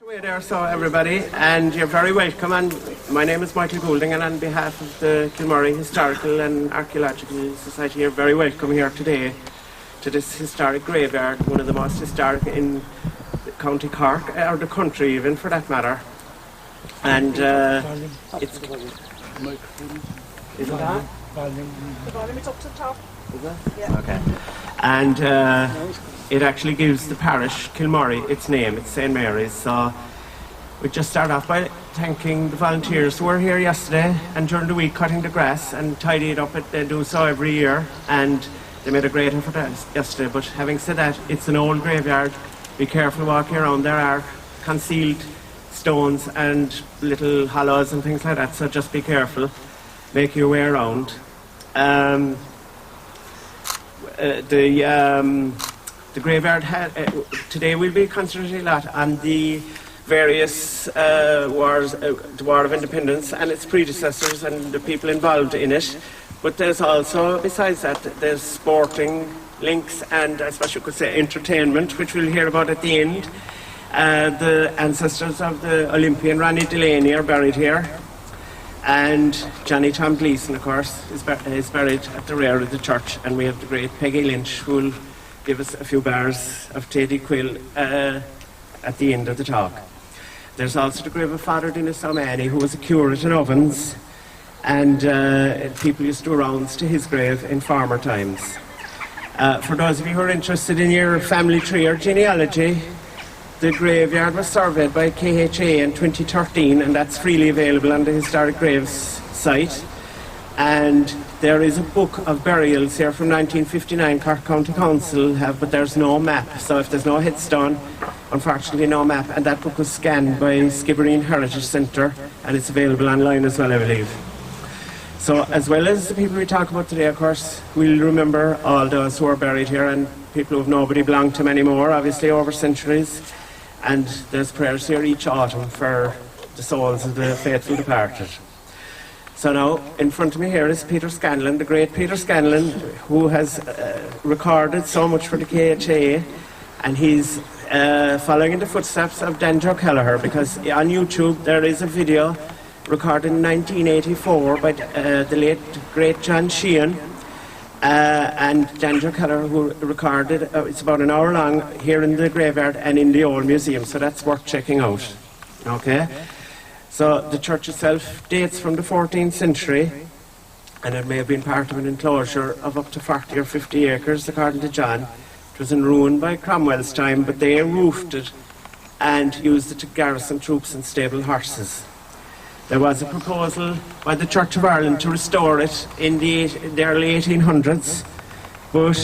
Away there, so everybody, and you're very welcome. And my name is Michael Goulding, and on behalf of the Kilmurry Historical and Archaeological Society, you're very welcome here today to this historic graveyard, one of the most historic in County Cork, or the country even, for that matter. And it's... Is it that? The volume is up to the top. Is it? Yeah. Okay. And it actually gives the parish, Kilmurry, its name. It's St. Mary's. So we just start off by thanking the volunteers who were here yesterday and during the week cutting the grass and tidy it up. They do so every year, and they made a great effort yesterday. But having said that, it's an old graveyard. Be careful walking around. There are concealed stones and little hollows and things like that, so just be careful. Make your way around. The graveyard today we'll be concentrating a lot on the various wars, the War of Independence and its predecessors and the people involved in it. But there's also, besides that, there's sporting links and I suppose you could say entertainment, which we'll hear about at the end. The ancestors of the Olympian Ronnie Delaney are buried here. And Johnny Tom Gleeson, of course, is buried at the rear of the church. And we have the great Peggy Lynch, who will give us a few bars of Teddy Quill at the end of the talk. There's also the grave of Father Dennis O'Mahony, who was a curate in Ovens, and people used to do rounds to his grave in former times. For those of you who are interested in your family tree or genealogy, the graveyard was surveyed by KHA in 2013, and that's freely available on the Historic Graves site. And there is a book of burials here from 1959, Cork County Council have, but there's no map. So if there's no headstone, unfortunately no map. And that book was scanned by Skibbereen Heritage Centre, and it's available online as well, I believe. So as well as the people we talk about today, of course, we'll remember all those who are buried here and people who have nobody belonged to them anymore, obviously over centuries. And there's prayers here each autumn for the souls of the faithful departed. So now, in front of me here is Peter Scanlon, the great Peter Scanlon, who has recorded so much for the KHA, and he's following in the footsteps of Danjo Kelleher, because on YouTube there is a video recorded in 1984 by the late, great John Sheehan, and Danjo Kelleher, who recorded, it's about an hour long here in the graveyard and in the old museum, so that's worth checking out. Okay? So the church itself dates from the 14th century, and it may have been part of an enclosure of up to 40 or 50 acres, according to John. It was in ruin by Cromwell's time, but they roofed it and used it to garrison troops and stable horses. There was a proposal by the Church of Ireland to restore it in the early 1800s, but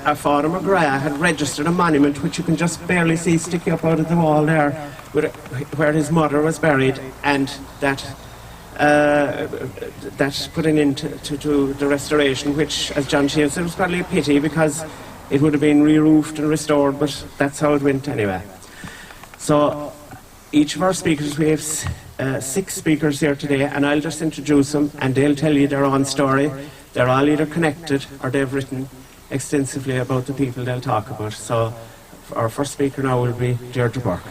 our Father McGrath had registered a monument which you can just barely see sticking up out of the wall there, where his mother was buried, and that put an end to the restoration, which, as John Sheehan said, was probably a pity because it would have been re-roofed and restored, but that's how it went anyway. So each of our speakers, we have 6 speakers here today, and I'll just introduce them and they'll tell you their own story. They're all either connected or they've written extensively about the people they'll talk about. So our first speaker now will be Deirdre Burke.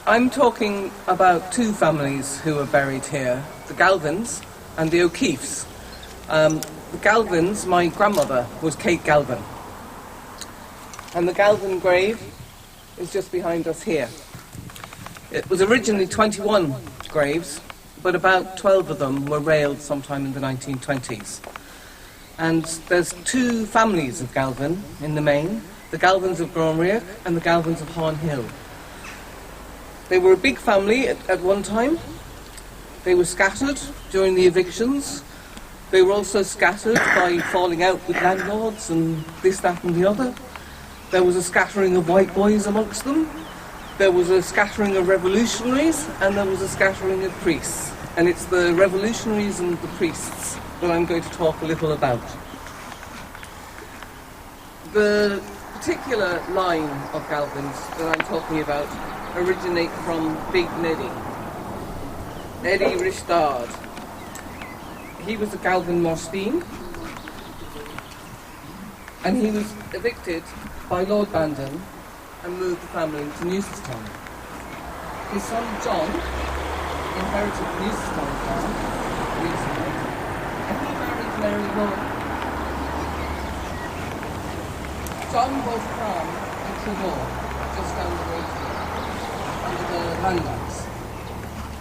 I'm talking about 2 families who are buried here, the Galvins and the O'Keefes. The Galvins, my grandmother was Kate Galvin, and the Galvin grave is just behind us here. It was originally 21 graves, but about 12 of them were railed sometime in the 1920s. And there's 2 families of Galvin in the main, the Galvins of Gromriach and the Galvins of Hawn Hill. They were a big family at one time. They were scattered during the evictions. They were also scattered by falling out with landlords and this, that and the other. There was a scattering of white boys amongst them. There was a scattering of revolutionaries, and there was a scattering of priests. And it's the revolutionaries and the priests that I'm going to talk a little about. The particular line of Galvins that I'm talking about originate from Big Neddy, Neddy Rishtard. He was a Galvin Morstein, and he was evicted by Lord Bandon and moved the family to Newcestown. His son John inherited the Newcestown farm recently, and he married Mary Law. John bought a farm in Kilmurry, just down the road here, under the Land Acts,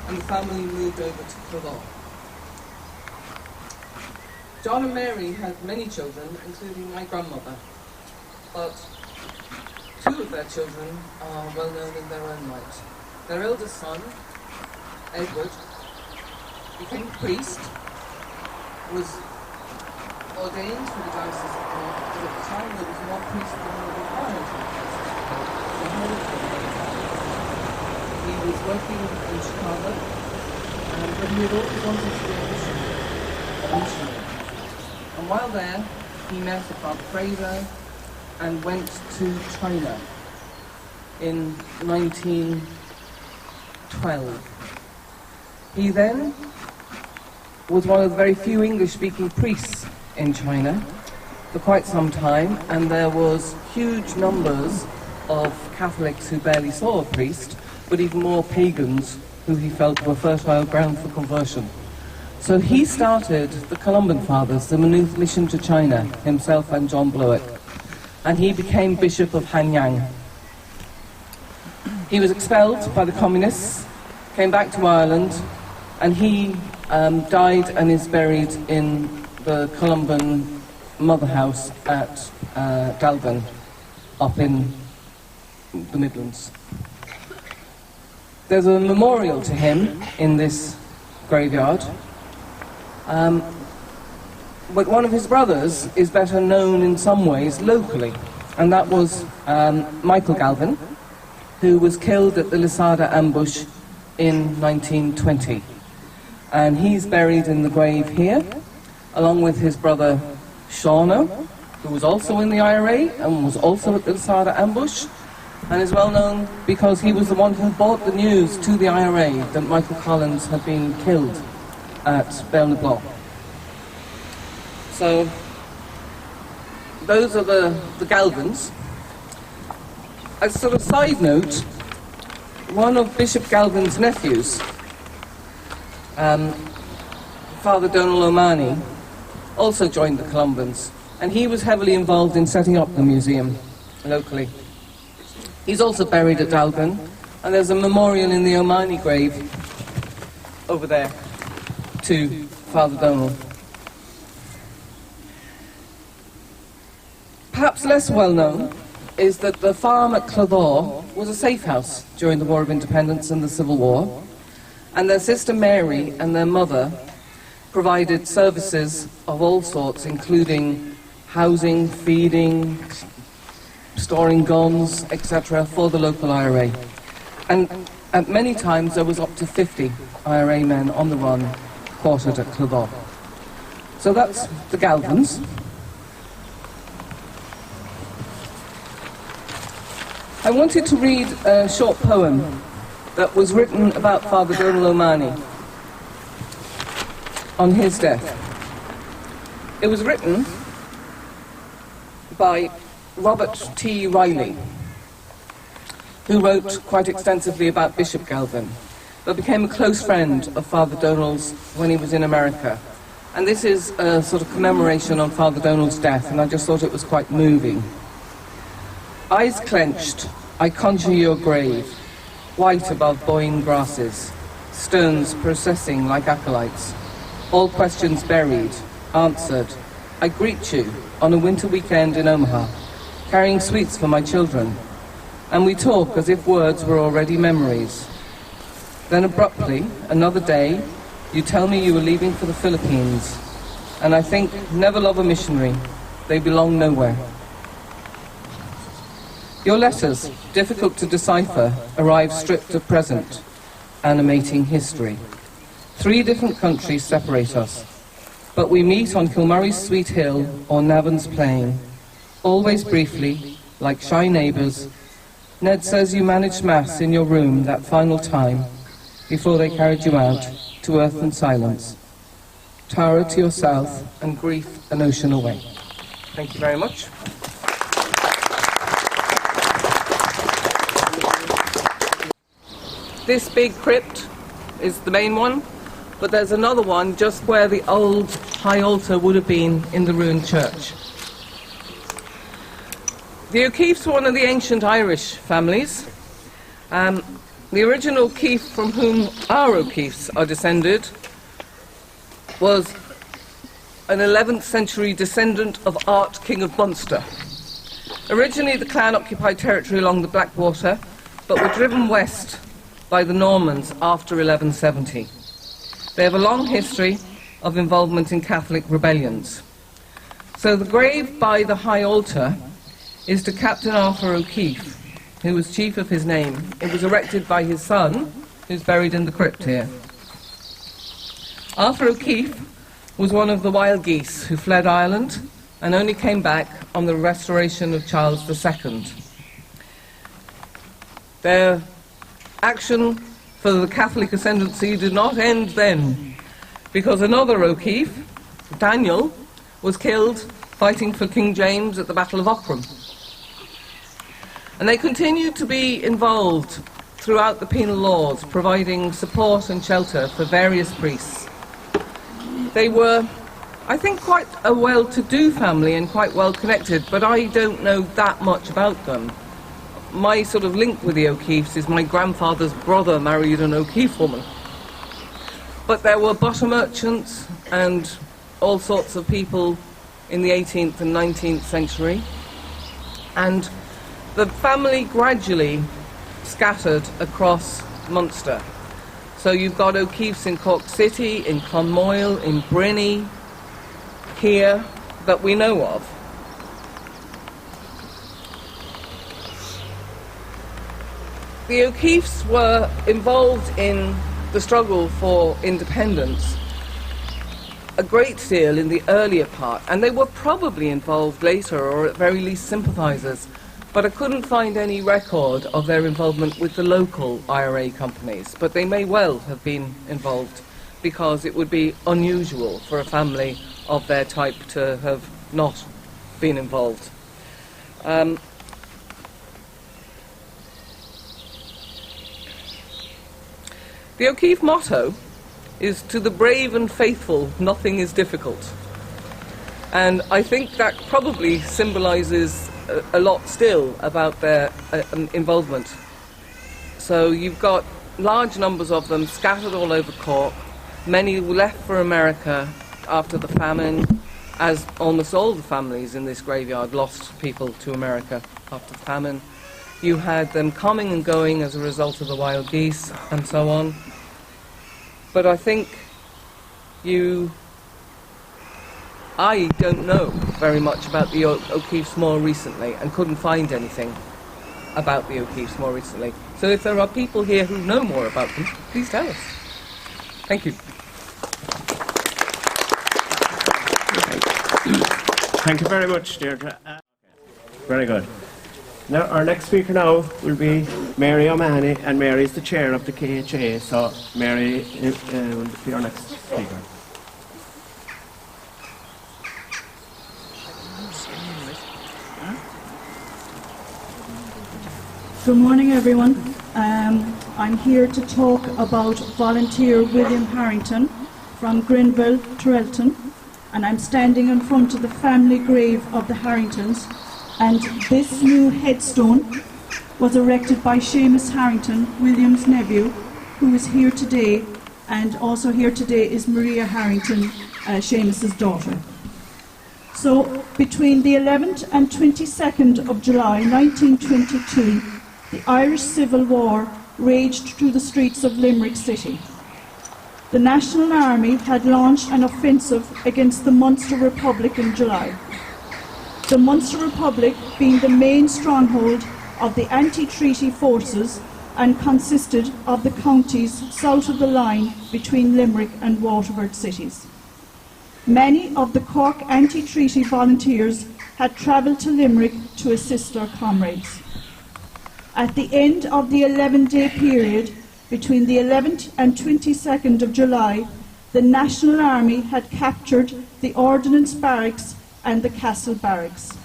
and the family moved over to Kilmurry. John and Mary had many children, including my grandmother, but two of their children are well known in their own right. Their eldest son, Edward, became a priest, was ordained for the diocese of Cork, but at the time there was more priests than were required for the diocese of Cork. So he was working in Chicago, but he had always wanted to be a missionary. And while there, he met Father Fraser and went to China in 1912. He then was one of the very few English-speaking priests in China for quite some time, and there was huge numbers of Catholics who barely saw a priest, but even more pagans who he felt were fertile ground for conversion. So he started the Columban Fathers, the Maynooth mission to China, himself and John Blewett, and he became Bishop of Hanyang. He was expelled by the communists, came back to Ireland, and he died and is buried in the Columban Mother House at Galvin, up in the Midlands. There's a memorial to him in this graveyard. But one of his brothers is better known in some ways locally, and that was Michael Galvin, who was killed at the Lisada ambush in 1920. And he's buried in the grave here, along with his brother Shauno, who was also in the IRA and was also at the Lisada ambush, and is well known because he was the one who brought the news to the IRA that Michael Collins had been killed at Bell-na-Blah. So, those are the Galvins. As a sort of side note, one of Bishop Galvin's nephews, Father Donald O'Mahony, also joined the Columbans, and he was heavily involved in setting up the museum locally. He's also buried at Dalgan, and there's a memorial in the O'Mahony grave over there to Father Donald. Perhaps less well known is that the farm at Clodagh was a safe house during the War of Independence and the Civil War, and their sister Mary and their mother provided services of all sorts, including housing, feeding, storing guns, etc., for the local IRA. And at many times there was up to 50 IRA men on the run, quartered at Clodagh. So that's the Galvins. I wanted to read a short poem that was written about Father Donald O'Mahony on his death. It was written by Robert T. Riley, who wrote quite extensively about Bishop Galvin, but became a close friend of Father Donald's when he was in America. And this is a sort of commemoration on Father Donald's death, and I just thought it was quite moving. Eyes clenched, I conjure your grave, white above buoying grasses, stones processing like acolytes, all questions buried, answered. I greet you on a winter weekend in Omaha, carrying sweets for my children, and we talk as if words were already memories. Then abruptly, another day, you tell me you were leaving for the Philippines, and I think, never love a missionary, they belong nowhere. Your letters, difficult to decipher, arrive stripped of present, animating history. 3 different countries separate us, but we meet on Kilmurry's sweet hill or Navan's plain, always briefly, like shy neighbours. Ned says you managed Mass in your room that final time, before they carried you out to earth and silence. Tara to your south, and grief an ocean away. Thank you very much. This big crypt is the main one, but there's another one just where the old high altar would have been in the ruined church. The O'Keeffes were one of the ancient Irish families. The original O'Keeffe from whom our O'Keeffes are descended was an 11th century descendant of Art, King of Munster. Originally the clan occupied territory along the Blackwater, but were driven west by the Normans after 1170. They have a long history of involvement in Catholic rebellions. So the grave by the high altar is to Captain Arthur O'Keeffe, who was chief of his name. It was erected by his son, who's buried in the crypt here. Arthur O'Keeffe was one of the wild geese who fled Ireland and only came back on the restoration of Charles II. Their action for the Catholic ascendancy did not end then, because another O'Keeffe, Daniel, was killed fighting for King James at the Battle of Aughrim. And they continued to be involved throughout the penal laws, providing support and shelter for various priests. They were, I think, quite a well-to-do family and quite well-connected, but I don't know that much about them. My sort of link with the O'Keeffes is my grandfather's brother married an O'Keeffe woman. But there were butter merchants and all sorts of people in the 18th and 19th century. And the family gradually scattered across Munster. So you've got O'Keeffes in Cork City, in Clonmoyle, in Brinny, here, that we know of. The O'Keeffes were involved in the struggle for independence a great deal in the earlier part, and they were probably involved later, or at very least sympathisers, but I couldn't find any record of their involvement with the local IRA companies, but they may well have been involved, because it would be unusual for a family of their type to have not been involved. The O'Keeffe motto is, "To the brave and faithful, nothing is difficult." And I think that probably symbolises a lot still about their involvement. So you've got large numbers of them scattered all over Cork. Many left for America after the famine, as almost all the families in this graveyard lost people to America after the famine. You had them coming and going as a result of the wild geese and so on. But I think I don't know very much about the O'Keeffes more recently, and couldn't find anything about the O'Keeffes more recently. So if there are people here who know more about them, please tell us. Thank you. Thank you very much, Deirdre. Very good. Now, our next speaker now will be Mary O'Mahony, and Mary is the chair of the KHA, so Mary will be our next speaker. Good morning, everyone. I'm here to talk about volunteer William Harrington from Grenville, Trelton, and I'm standing in front of the family grave of the Harringtons. And this new headstone was erected by Seamus Harrington, William's nephew, who is here today, and also here today is Maria Harrington, Seamus's daughter. So between the 11th and 22nd of July 1922, the Irish Civil War raged through the streets of Limerick City. The National Army had launched an offensive against the Munster Republic in July. The Munster Republic being the main stronghold of the anti-treaty forces and consisted of the counties south of the line between Limerick and Waterford cities. Many of the Cork anti-treaty volunteers had travelled to Limerick to assist their comrades. At the end of the 11-day period between the 11th and 22nd of July, the National Army had captured the Ordnance Barracks and the Castle Barracks.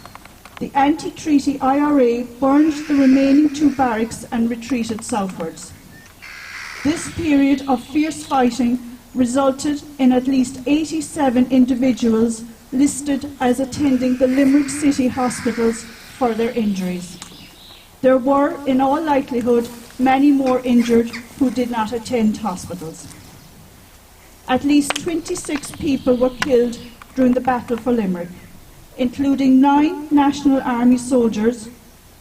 The anti-treaty IRA burned the remaining two barracks and retreated southwards. This period of fierce fighting resulted in at least 87 individuals listed as attending the Limerick City hospitals for their injuries. There were, in all likelihood, many more injured who did not attend hospitals. At least 26 people were killed during the Battle for Limerick, including 9 National Army soldiers,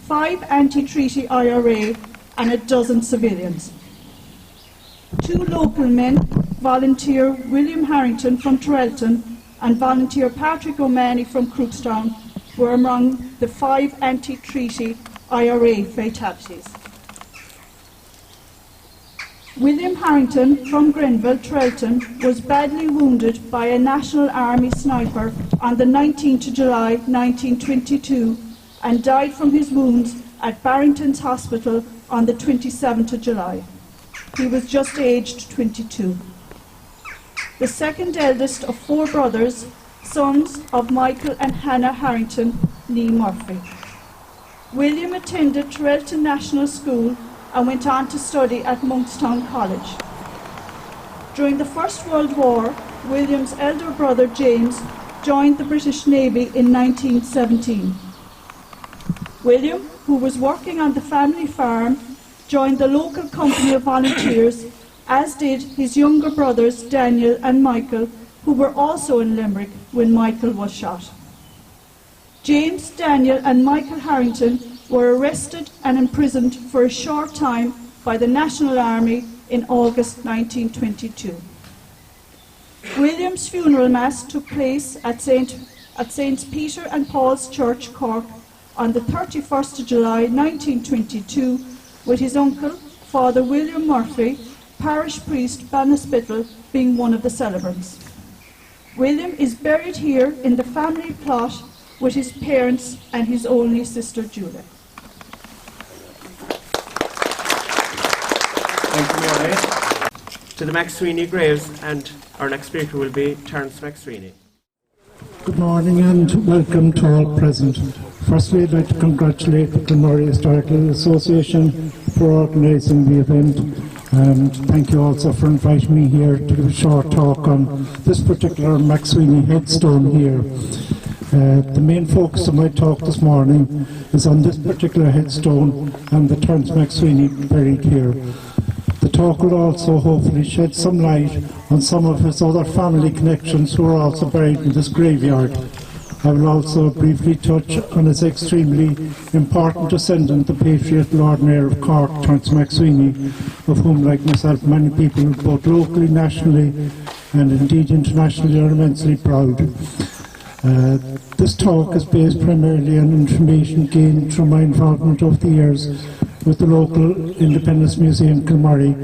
5 anti-treaty IRA, and a dozen civilians. 2 local men, volunteer William Harrington from Trelton and volunteer Patrick O'Mahony from Crookstown, were among the 5 anti-treaty IRA fatalities. William Harrington from Grenville, Trelton, was badly wounded by a National Army sniper on the 19th of July 1922 and died from his wounds at Barrington's Hospital on the 27th of July. He was just aged 22. The second eldest of 4 brothers, sons of Michael and Hannah Harrington, née Murphy. William attended Trelton National School and went on to study at Monkstown College. During the First World War, William's elder brother James joined the British Navy in 1917. William, who was working on the family farm, joined the local company of volunteers, as did his younger brothers Daniel and Michael, who were also in Limerick when Michael was shot. James, Daniel and Michael Harrington were arrested and imprisoned for a short time by the National Army in August 1922. William's funeral mass took place at St. Peter and Paul's Church, Cork, on the 31st of July 1922, with his uncle, Father William Murphy, parish priest Bannispittle, being one of the celebrants. William is buried here in the family plot with his parents and his only sister Julia. Thank you, Mary. To the McSweeney graves, and our next speaker will be Terence McSweeney. Good morning and welcome to all present. Firstly, I'd like to congratulate the Kilmurry Historical Association for organising the event, and thank you also for inviting me here to give a short talk on this particular McSweeney headstone here. The main focus of my talk this morning is on this particular headstone and the Terence McSweeney buried here. The talk will also hopefully shed some light on some of his other family connections who are also buried in this graveyard. I will also briefly touch on his extremely important descendant, the Patriot Lord Mayor of Cork, Terence McSweeney, of whom, like myself, many people, both locally, nationally, and indeed internationally, are immensely proud. This talk is based primarily on information gained through my involvement over the years with the local Independence Museum, Kilmurry.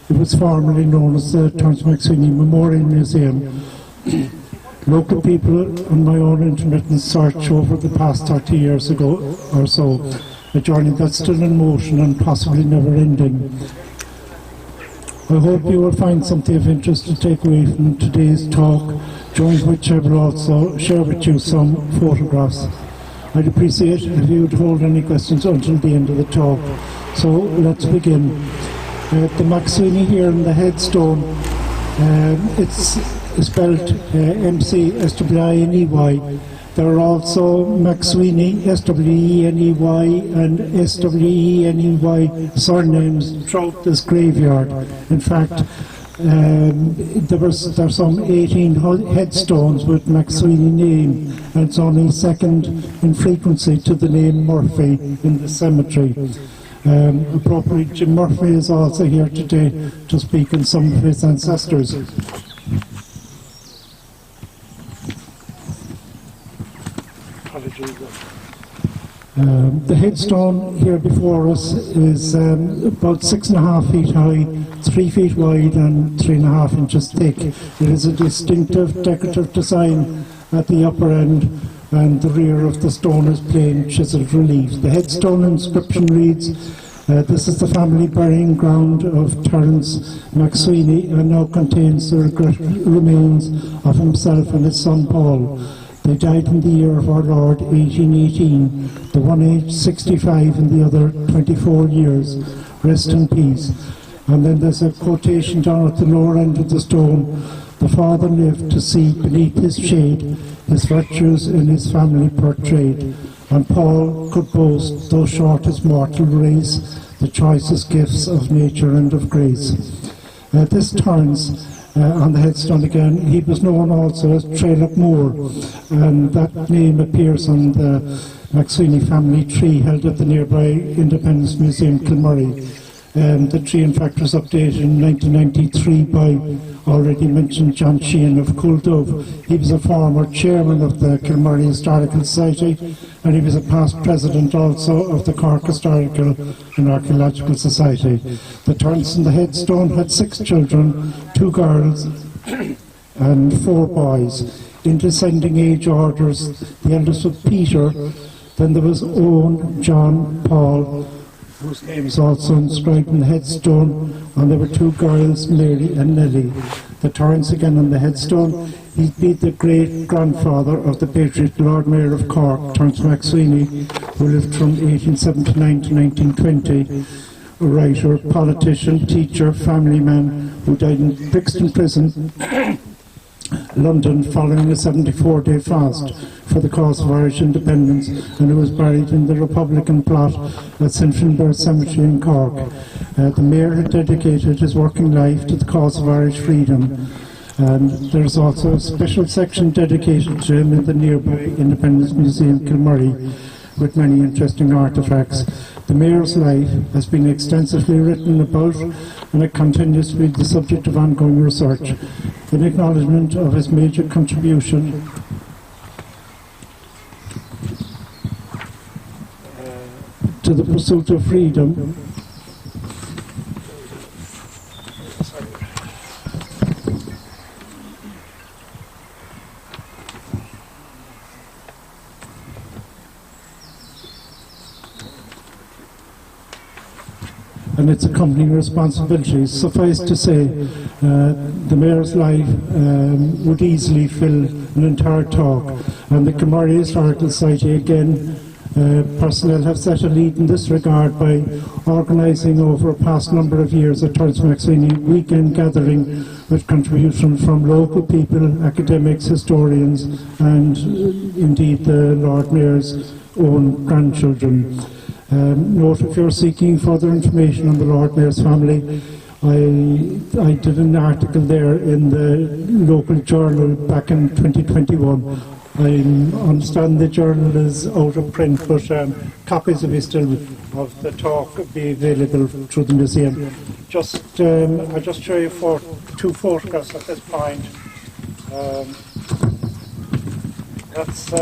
It was formerly known as the Terence McSweeney Memorial Museum. Local people and my own intermittent search over the past 30 years ago or so, a journey that's still in motion and possibly never ending. I hope you will find something of interest to take away from today's talk, during which I will also share with you some photographs. I'd appreciate it if you would hold any questions until the end of the talk. So let's begin. The McSweeney here in the headstone, it's spelled M-C-S-W-I-N-E-Y. There are also McSweeney, S-W-E-N-E-Y, and S-W-E-N-E-Y surnames throughout this graveyard. In fact, there's some 18 headstones with McSweeney name, and it's only second in frequency to the name Murphy in the cemetery. Appropriately, Jim Murphy is also here today to speak on some of his ancestors. The headstone here before us is about 6.5 feet high, 3 feet wide and 3.5 inches thick. It is a distinctive decorative design at the upper end, and the rear of the stone is plain chiselled relief. The headstone inscription reads, "This is the family burying ground of Terence McSweeney, and now contains the regretted remains of himself and his son Paul. They died in the year of our Lord 1818, the one aged 65 and the other 24 years. Rest in peace." And then there's a quotation down at the lower end of the stone: the father lived to see beneath his shade his virtues in his family portrayed. And Paul could boast, though short his mortal race, the choicest gifts of nature and of grace. This turns on the headstone again. He was known also as Trelloc Moore, and that name appears on the McSweeney family tree held at the nearby Independence Museum, Kilmurry. The tree, in fact, was updated in 1993 by already mentioned John Sheehan of Cooldove. He was a former chairman of the Kilmurry Historical Society, and he was a past president also of the Cork Historical and Archaeological Society. The turns in the headstone had 6 children, 2 girls and 4 boys. In descending age orders, the eldest was Peter, then there was Owen, John, Paul, whose name is also inscribed in the headstone, and there were 2 girls, Mary and Nellie. The turns again on the headstone: he'd be the great-grandfather of the patriot Lord Mayor of Cork, Terence McSweeney, who lived from 1879 to 1920, a writer, politician, teacher, family man, who died in Brixton Prison, London, following a 74-day fast for the cause of Irish independence, and who was buried in the Republican plot at St Finbarr Cemetery in Cork. The Mayor had dedicated his working life to the cause of Irish freedom, and there's also a special section dedicated to him in the nearby Independence Museum, Kilmurry, with many interesting artefacts. The Mayor's life has been extensively written about, and it continues to be the subject of ongoing research. In acknowledgement of his major contribution to the pursuit of freedom, and its accompanying responsibilities. Suffice to say, the Mayor's life would easily fill an entire talk, and the Kilmurry Historical Society again personnel have set a lead in this regard by organising over a past number of years a Terence McSweeney weekend gathering with contributions from local people, academics, historians, and indeed the Lord Mayor's own grandchildren. Note, if you're seeking further information on the Lord Mayor's family, I did an article there in the local journal back in 2021. I understand the journal is out of print, but copies of the talk will be available through the museum. I'll just show you 2 photographs at this point. That's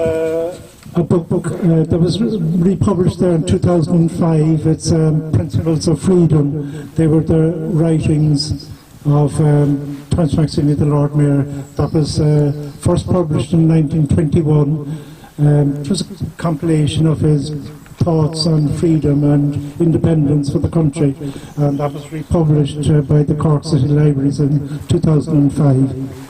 a book that was republished there in 2005. It's Principles of Freedom. They were the writings of Terence McSweeney, the Lord Mayor. That was first published in 1921. It was a compilation of his thoughts on freedom and independence for the country, and that was republished by the Cork City Libraries in 2005.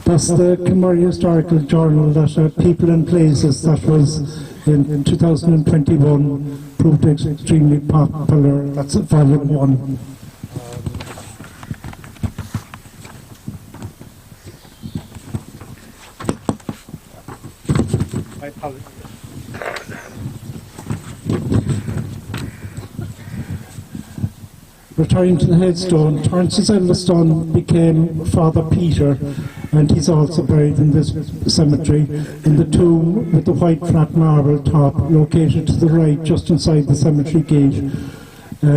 That's the Kilmurry Historical Journal, that People and Places, that was in 2021, proved extremely popular. That's volume 1. My apologies. Returning to the headstone, Terence's eldest son became Father Peter, and he's also buried in this cemetery in the tomb with the white flat marble top, located to the right just inside the cemetery gate.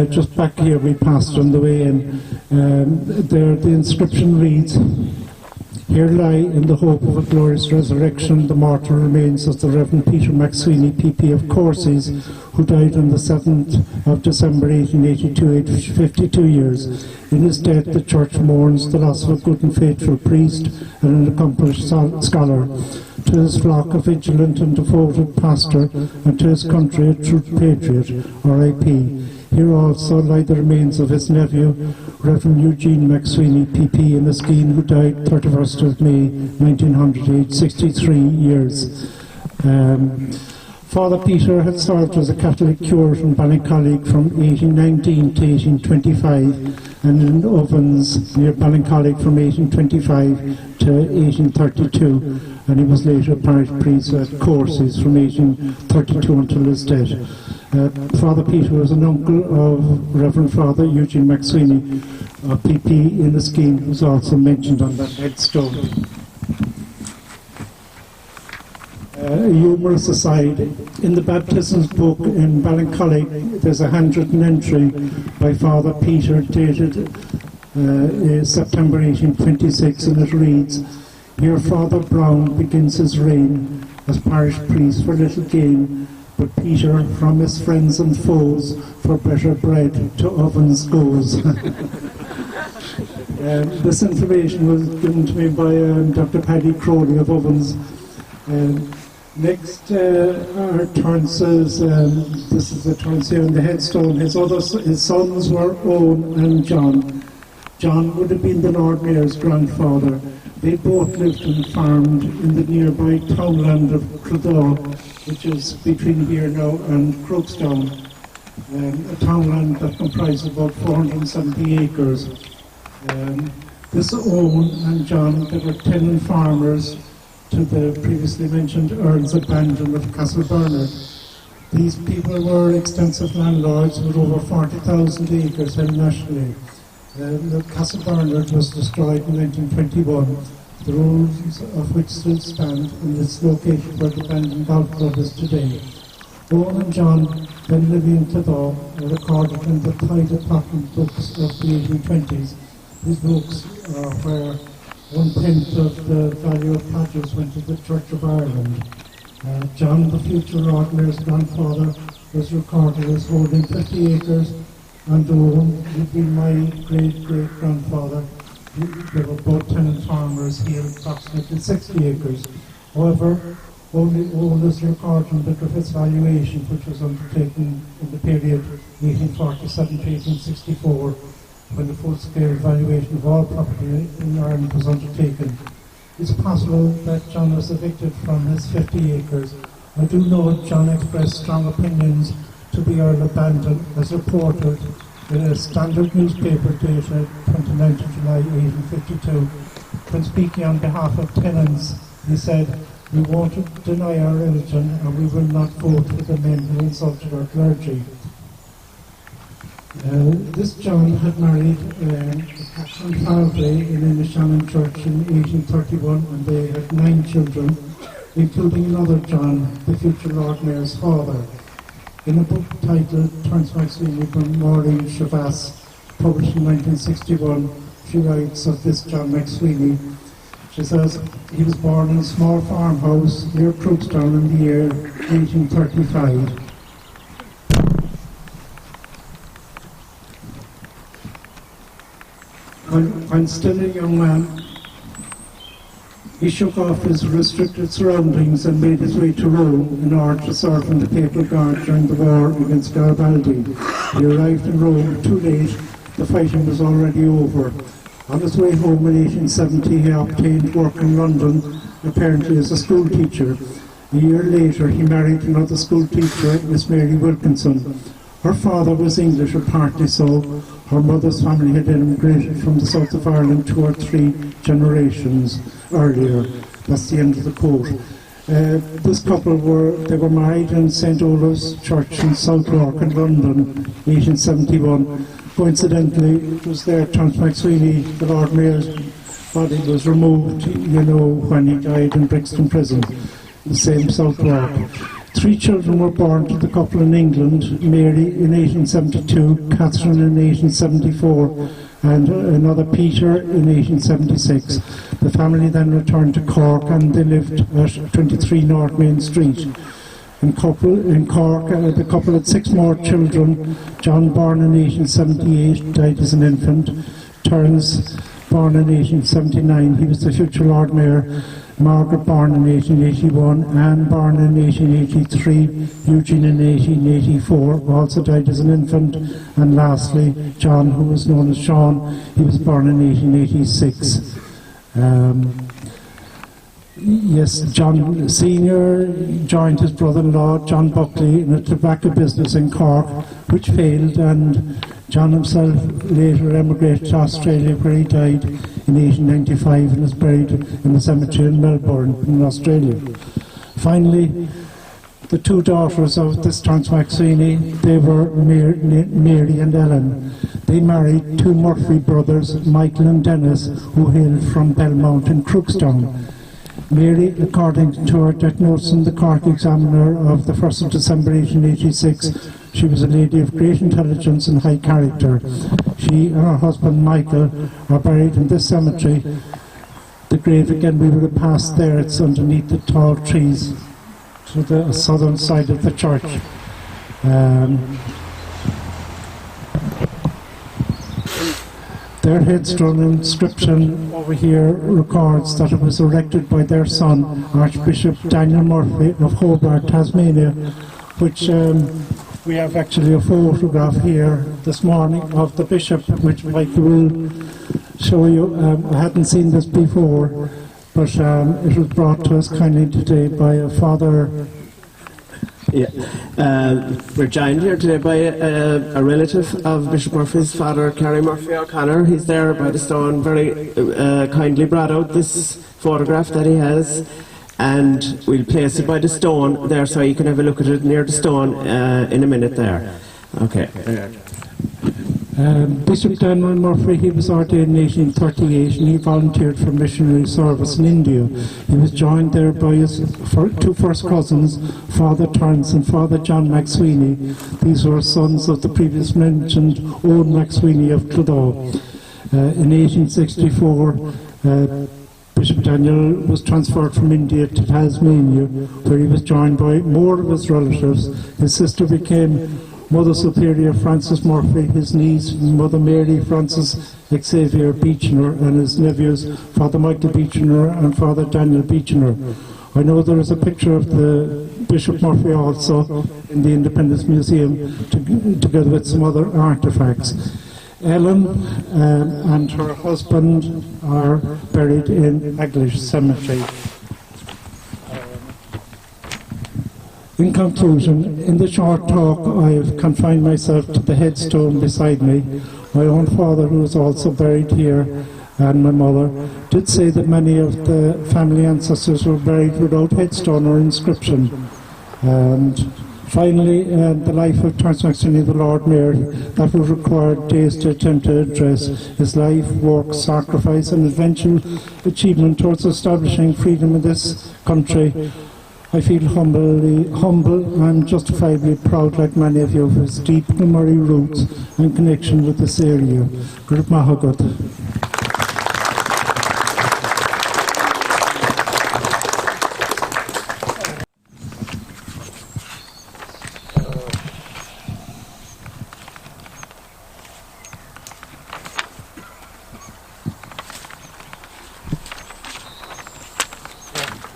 Just back here we passed on the way in. There the inscription reads: "Here lie, in the hope of a glorious resurrection, the mortal remains of the Reverend Peter McSweeney, PP of Courses, who died on the 7th of December 1882, aged 52 years. In his death, the Church mourns the loss of a good and faithful priest and an accomplished scholar. To his flock, a vigilant and devoted pastor, and to his country, a true patriot, R.I.P. Here also lie the remains of his nephew, Reverend Eugene McSweeney, PP, in Eskeen, who died 31st of May 1900, aged 63 years. Father Peter had served as a Catholic curate in Ballincollig from 1819 to 1825 and in Ovens near Ballincollig from 1825 to 1832, and he was later parish priest at Courses from 1832 until his death. Father Peter was an uncle of Reverend Father Eugene McSweeney, a PP in the scheme, who's also mentioned on that headstone. A humorous aside, in the baptisms book in Ballincollig there's a handwritten entry by Father Peter dated September 1826, and it reads, "Here Father Brown begins his reign as parish priest for little gain, but Peter from his friends and foes for better bread to ovens goes." This information was given to me by Dr. Paddy Crowley of Ovens. Next, our turn says, this is the turn here on the headstone. His sons were Owen and John. John would have been the Lord Mayor's grandfather. They both lived and farmed in the nearby townland of Clodagh, which is between here now and Crookstown, a townland that comprises about 470 acres. This Owen and John, they were tenant farmers to the previously mentioned Earls of Bandon of Castle Bernard. These people were extensive landlords with over 40,000 acres held nationally. The Castle Bernard was destroyed in 1921, the ruins of which still stand, and it's located where the Bandon Golf Club is today. Owen and John, then living in Clodagh, are recorded in the Tide Apartment books of the 1820s. These books are where 1/10 of the value of produce went to the Church of Ireland. John, the future Lord Mayor's grandfather, was recorded as holding 50 acres, and Owen would be my great-great-grandfather. They were both tenant farmers here, approximately 60 acres. However, only Owen is recorded because of its valuation, which was undertaken in the period 1847 to 1864, when the full-scale valuation of all property in Ireland was undertaken. It's possible that John was evicted from his 50 acres. I do know John expressed strong opinions to the Earl of Bandon, as reported in a standard newspaper dated 29th of July 1852. When speaking on behalf of tenants, he said, "We won't deny our religion, and we will not vote with the men who insulted our clergy." This John had married Catherine Falvey in Inishannon Church in 1831, and they had 9 children, including another John, the future Lord Mayor's father. In a book titled Turns McSweeney from Maureen Shavas, published in 1961, she writes of this John McSweeney. She says, he was born in a small farmhouse near Crookstown in the year 1835. When still a young man, he shook off his restricted surroundings and made his way to Rome in order to serve in the Papal Guard during the war against Garibaldi. He arrived in Rome too late. The fighting was already over. On his way home in 1870, he obtained work in London, apparently as a school teacher. A year later, he married another school teacher, Miss Mary Wilkinson. Her father was English, or partly so. Her mother's family had emigrated from the south of Ireland 2 or 3 generations earlier. That's the end of the quote. This couple were married in St. Olave's Church in South York in London, 1871. Coincidentally, it was there Thomas McSweeney, the Lord Mayor's body, was removed, when he died in Brixton Prison, the same South York. 3 children were born to the couple in England, Mary in 1872, Catherine in 1874, and another Peter in 1876. The family then returned to Cork, and they lived at 23 North Main Street. In Cork, the couple had 6 more children. John, born in 1878, died as an infant. Terence, born in 1879, he was the future Lord Mayor. Margaret, born in 1881, Anne, born in 1883, Eugene in 1884, also died as an infant, and lastly, John, who was known as Sean, he was born in 1886. Yes, John Senior joined his brother-in-law, John Buckley, in a tobacco business in Cork, which failed, and John himself later emigrated to Australia, where he died in 1895 and is buried in the cemetery in Melbourne, in Australia. Finally, the two daughters of this Terence McSweeney, they were Mary and Ellen. They married two Murphy brothers, Michael and Dennis, who hailed from Belmont in Crookstown. Mary, according to her death notes in the Cork Examiner of the 1st of December 1886, she was a lady of great intelligence and high character. She and her husband Michael are buried in this cemetery. The grave, again, we would have passed there. It's underneath the tall trees to the southern side of the church. Their headstone inscription over here records that it was erected by their son, Archbishop Daniel Murphy of Hobart, Tasmania, which we have actually a photograph here this morning of the bishop, which Michael will show you. I hadn't seen this before, but it was brought to us kindly today by a father. Yeah. We're joined here today by a relative of Bishop Murphy's, Father Kerry Murphy O'Connor. He's there by the stone, very kindly brought out this photograph that he has, and we'll place it by the stone there so you can have a look at it near the stone in a minute there. Okay. Bishop Daniel Murphy, he was ordained in 1838 and he volunteered for missionary service in India. He was joined there by his two first cousins, Father Terence and Father John McSweeney. These were sons of the previous mentioned Owen McSweeney of Clodagh. In 1864, Bishop Daniel was transferred from India to Tasmania, where he was joined by more of his relatives. His sister became Mother Superior Francis Murphy, his niece Mother Mary Francis Xavier Beechner, and his nephews Father Michael Beechner and Father Daniel Beechner. I know there is a picture of the Bishop Murphy also in the Independence Museum, together with some other artefacts. Ellen and her husband are buried in Aglish Cemetery. In conclusion, in the short talk, I have confined myself to the headstone beside me. My own father, who is also buried here, and my mother, did say that many of the family ancestors were buried without headstone or inscription. And finally, the life of Terence McSweeney, the Lord Mayor, that would require days to attempt to address his life, work, sacrifice, and eventual achievement towards establishing freedom in this country. I feel humble and justifiably proud, like many of you, of his deep Kilmurry roots and connection with this area. Good Mahagat.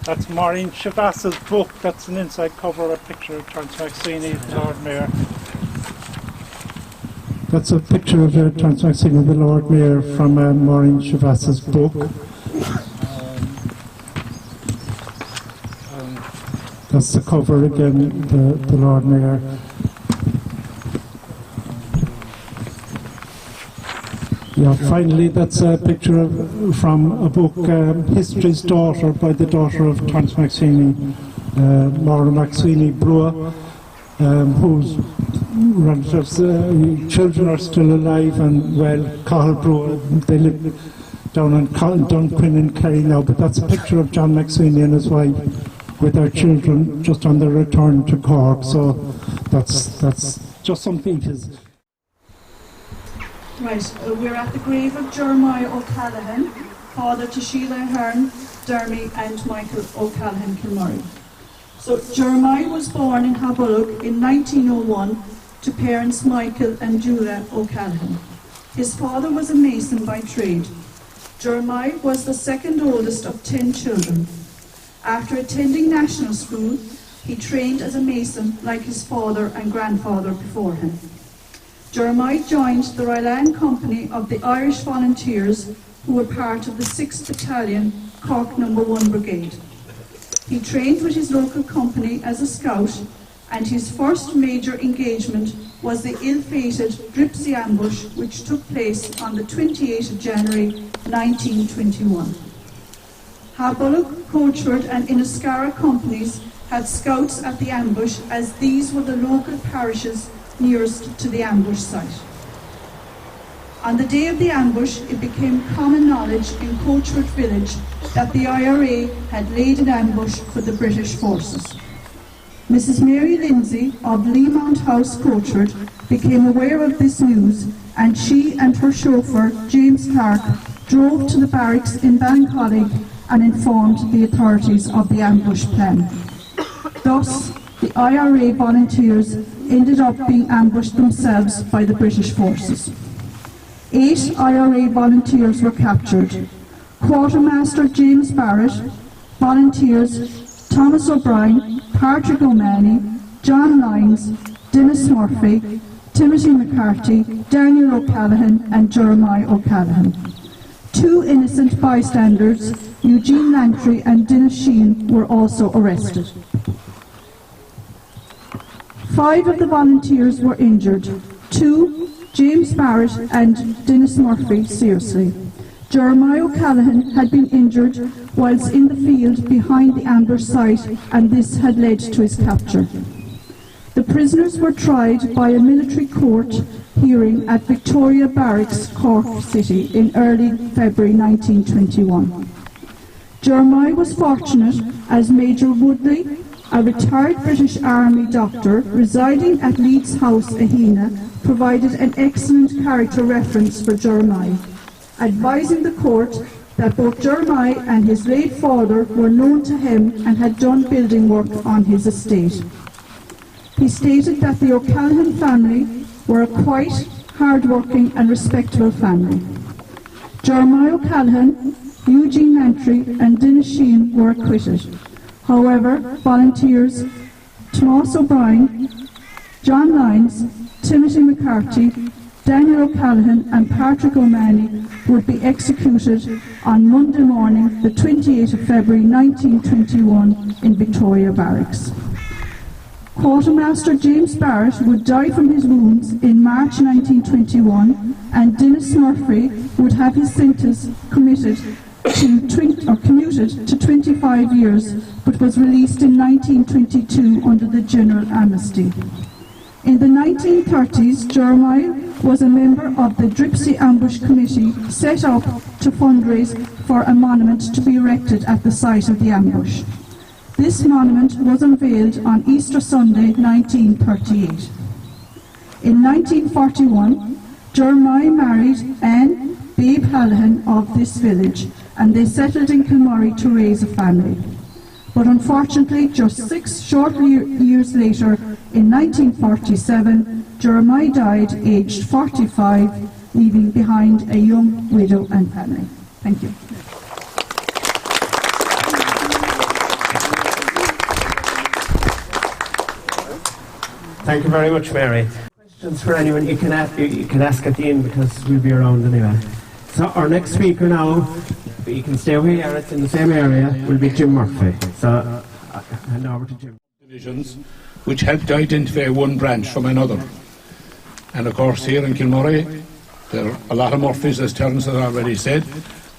That's Maureen Shavas's book. That's an inside cover, a picture of Terence McSweeney, the Lord Mayor. That's a picture of Terence McSweeney, the Lord Mayor, from Maureen Shavas's book. That's the cover again, the Lord Mayor. Yeah, finally, that's a picture from a book, History's Daughter, by the daughter of Terence McSweeney, Maura McSweeney Brewer, whose relatives, children are still alive and well. Cathal Brewer, they live down in Dunquin in Kerry now, but that's a picture of John McSweeney and his wife with their children just on their return to Cork. So that's just some features. Right, we're at the grave of Jeremiah O'Callaghan, father to Sheila Ahern, Dermy and Michael O'Callaghan Kilmurry. So Jeremiah was born in Haburg in 1901 to parents Michael and Julia O'Callaghan. His father was a mason by trade. Jeremiah was the second oldest of 10 children. After attending national school, he trained as a mason like his father and grandfather before him. Jeremiah joined the Ryland Company of the Irish Volunteers, who were part of the 6th Battalion, Cork No. 1 Brigade. He trained with his local company as a scout, and his first major engagement was the ill-fated Dripsy ambush, which took place on the 28th of January 1921. Habollock, Coachford and Inniscarra companies had scouts at the ambush, as these were the local parishes nearest to the ambush site. On the day of the ambush, it became common knowledge in Coachford village that the IRA had laid an ambush for the British forces. Mrs. Mary Lindsay of Leamount House, Coachford, became aware of this news, and she and her chauffeur, James Clark, drove to the barracks in Ballincollig and informed the authorities of the ambush plan. Thus, the IRA volunteers ended up being ambushed themselves by the British forces. 8 IRA volunteers were captured. Quartermaster James Barrett, volunteers Thomas O'Brien, Patrick O'Mahony, John Lyons, Dennis Murphy, Timothy McCarthy, Daniel O'Callaghan and Jeremiah O'Callaghan. 2 innocent bystanders, Eugene Lantry and Dennis Sheehan, were also arrested. 5 of the volunteers were injured. 2, James Barrett and Dennis Murphy, seriously. Jeremiah O'Callaghan had been injured whilst in the field behind the ambush site, and this had led to his capture. The prisoners were tried by a military court hearing at Victoria Barracks, Cork City, in early February 1921. Jeremiah was fortunate, as Major Woodley, a retired British Army doctor residing at Leeds House, Ahina, provided an excellent character reference for Jeremiah, advising the court that both Jeremiah and his late father were known to him and had done building work on his estate. He stated that the O'Callaghan family were a quiet, hard-working and respectable family. Jeremiah O'Callaghan, Eugene Lantry and Dennis Sheehan were acquitted. However, volunteers Thomas O'Brien, John Lyons, Timothy McCarthy, Daniel O'Callaghan and Patrick O'Mahony would be executed on Monday morning, the 28th of February 1921 in Victoria Barracks. Quartermaster James Barrett would die from his wounds in March 1921, and Dennis Murphy would have his sentence commuted to 25 years, but was released in 1922 under the general amnesty. In the 1930s, Jeremiah was a member of the Dripsy Ambush Committee set up to fundraise for a monument to be erected at the site of the ambush. This monument was unveiled on Easter Sunday 1938. In 1941, Jeremiah married Anne Babe Hallahan of this village, and they settled in Kilmurry to raise a family. But unfortunately, just 6 short years later, in 1947, Jeremiah died aged 45, leaving behind a young widow and family. Thank you. Thank you very much, Mary. Questions for anyone you can ask at the end, because we'll be around anyway. So our next speaker now, you can stay over here, it's in the same area, will be Jim Murphy. So I'll hand over to Jim. Divisions which helped to identify one branch from another. And of course here in Kilmurry there are a lot of Murphys, as Terence has already said.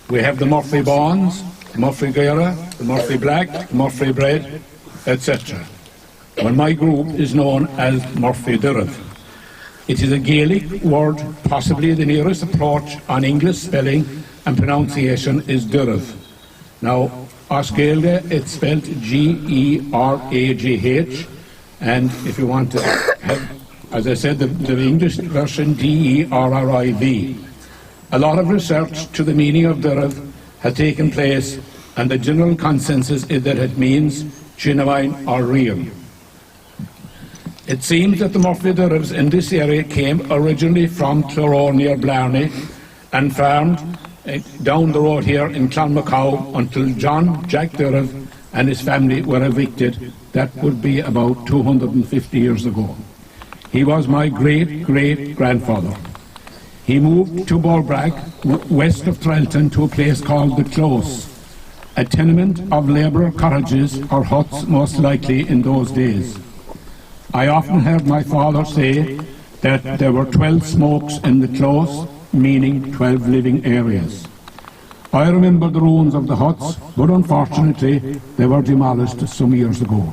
We have the Murphy Bonds, the Murphy Gaira, the Murphy Black, the Murphy Bread, etc. Well, my group is known as Murphy Durav. It is a Gaelic word, possibly the nearest approach on English spelling and pronunciation is Durav. Now, Osgailge, it's spelled G-E-R-A-G-H, and if you want to have, as I said, the English version, D-E-R-R-I-V. A lot of research to the meaning of Durav has taken place, and the general consensus is that it means genuine or real. It seems that the Murphy Duravs in this area came originally from Clorone near Blarney and farmed down the road here in Clonmacow until John Jack Durav and his family were evicted. That would be about 250 years ago. He was my great-great-grandfather. He moved to Bolbrag, west of Trelton, to a place called the Close. a tenement of labourer cottages or huts most likely in those days. I often heard my father say that there were 12 smokes in the close, meaning 12 living areas. I remember the ruins of the huts, but unfortunately they were demolished some years ago.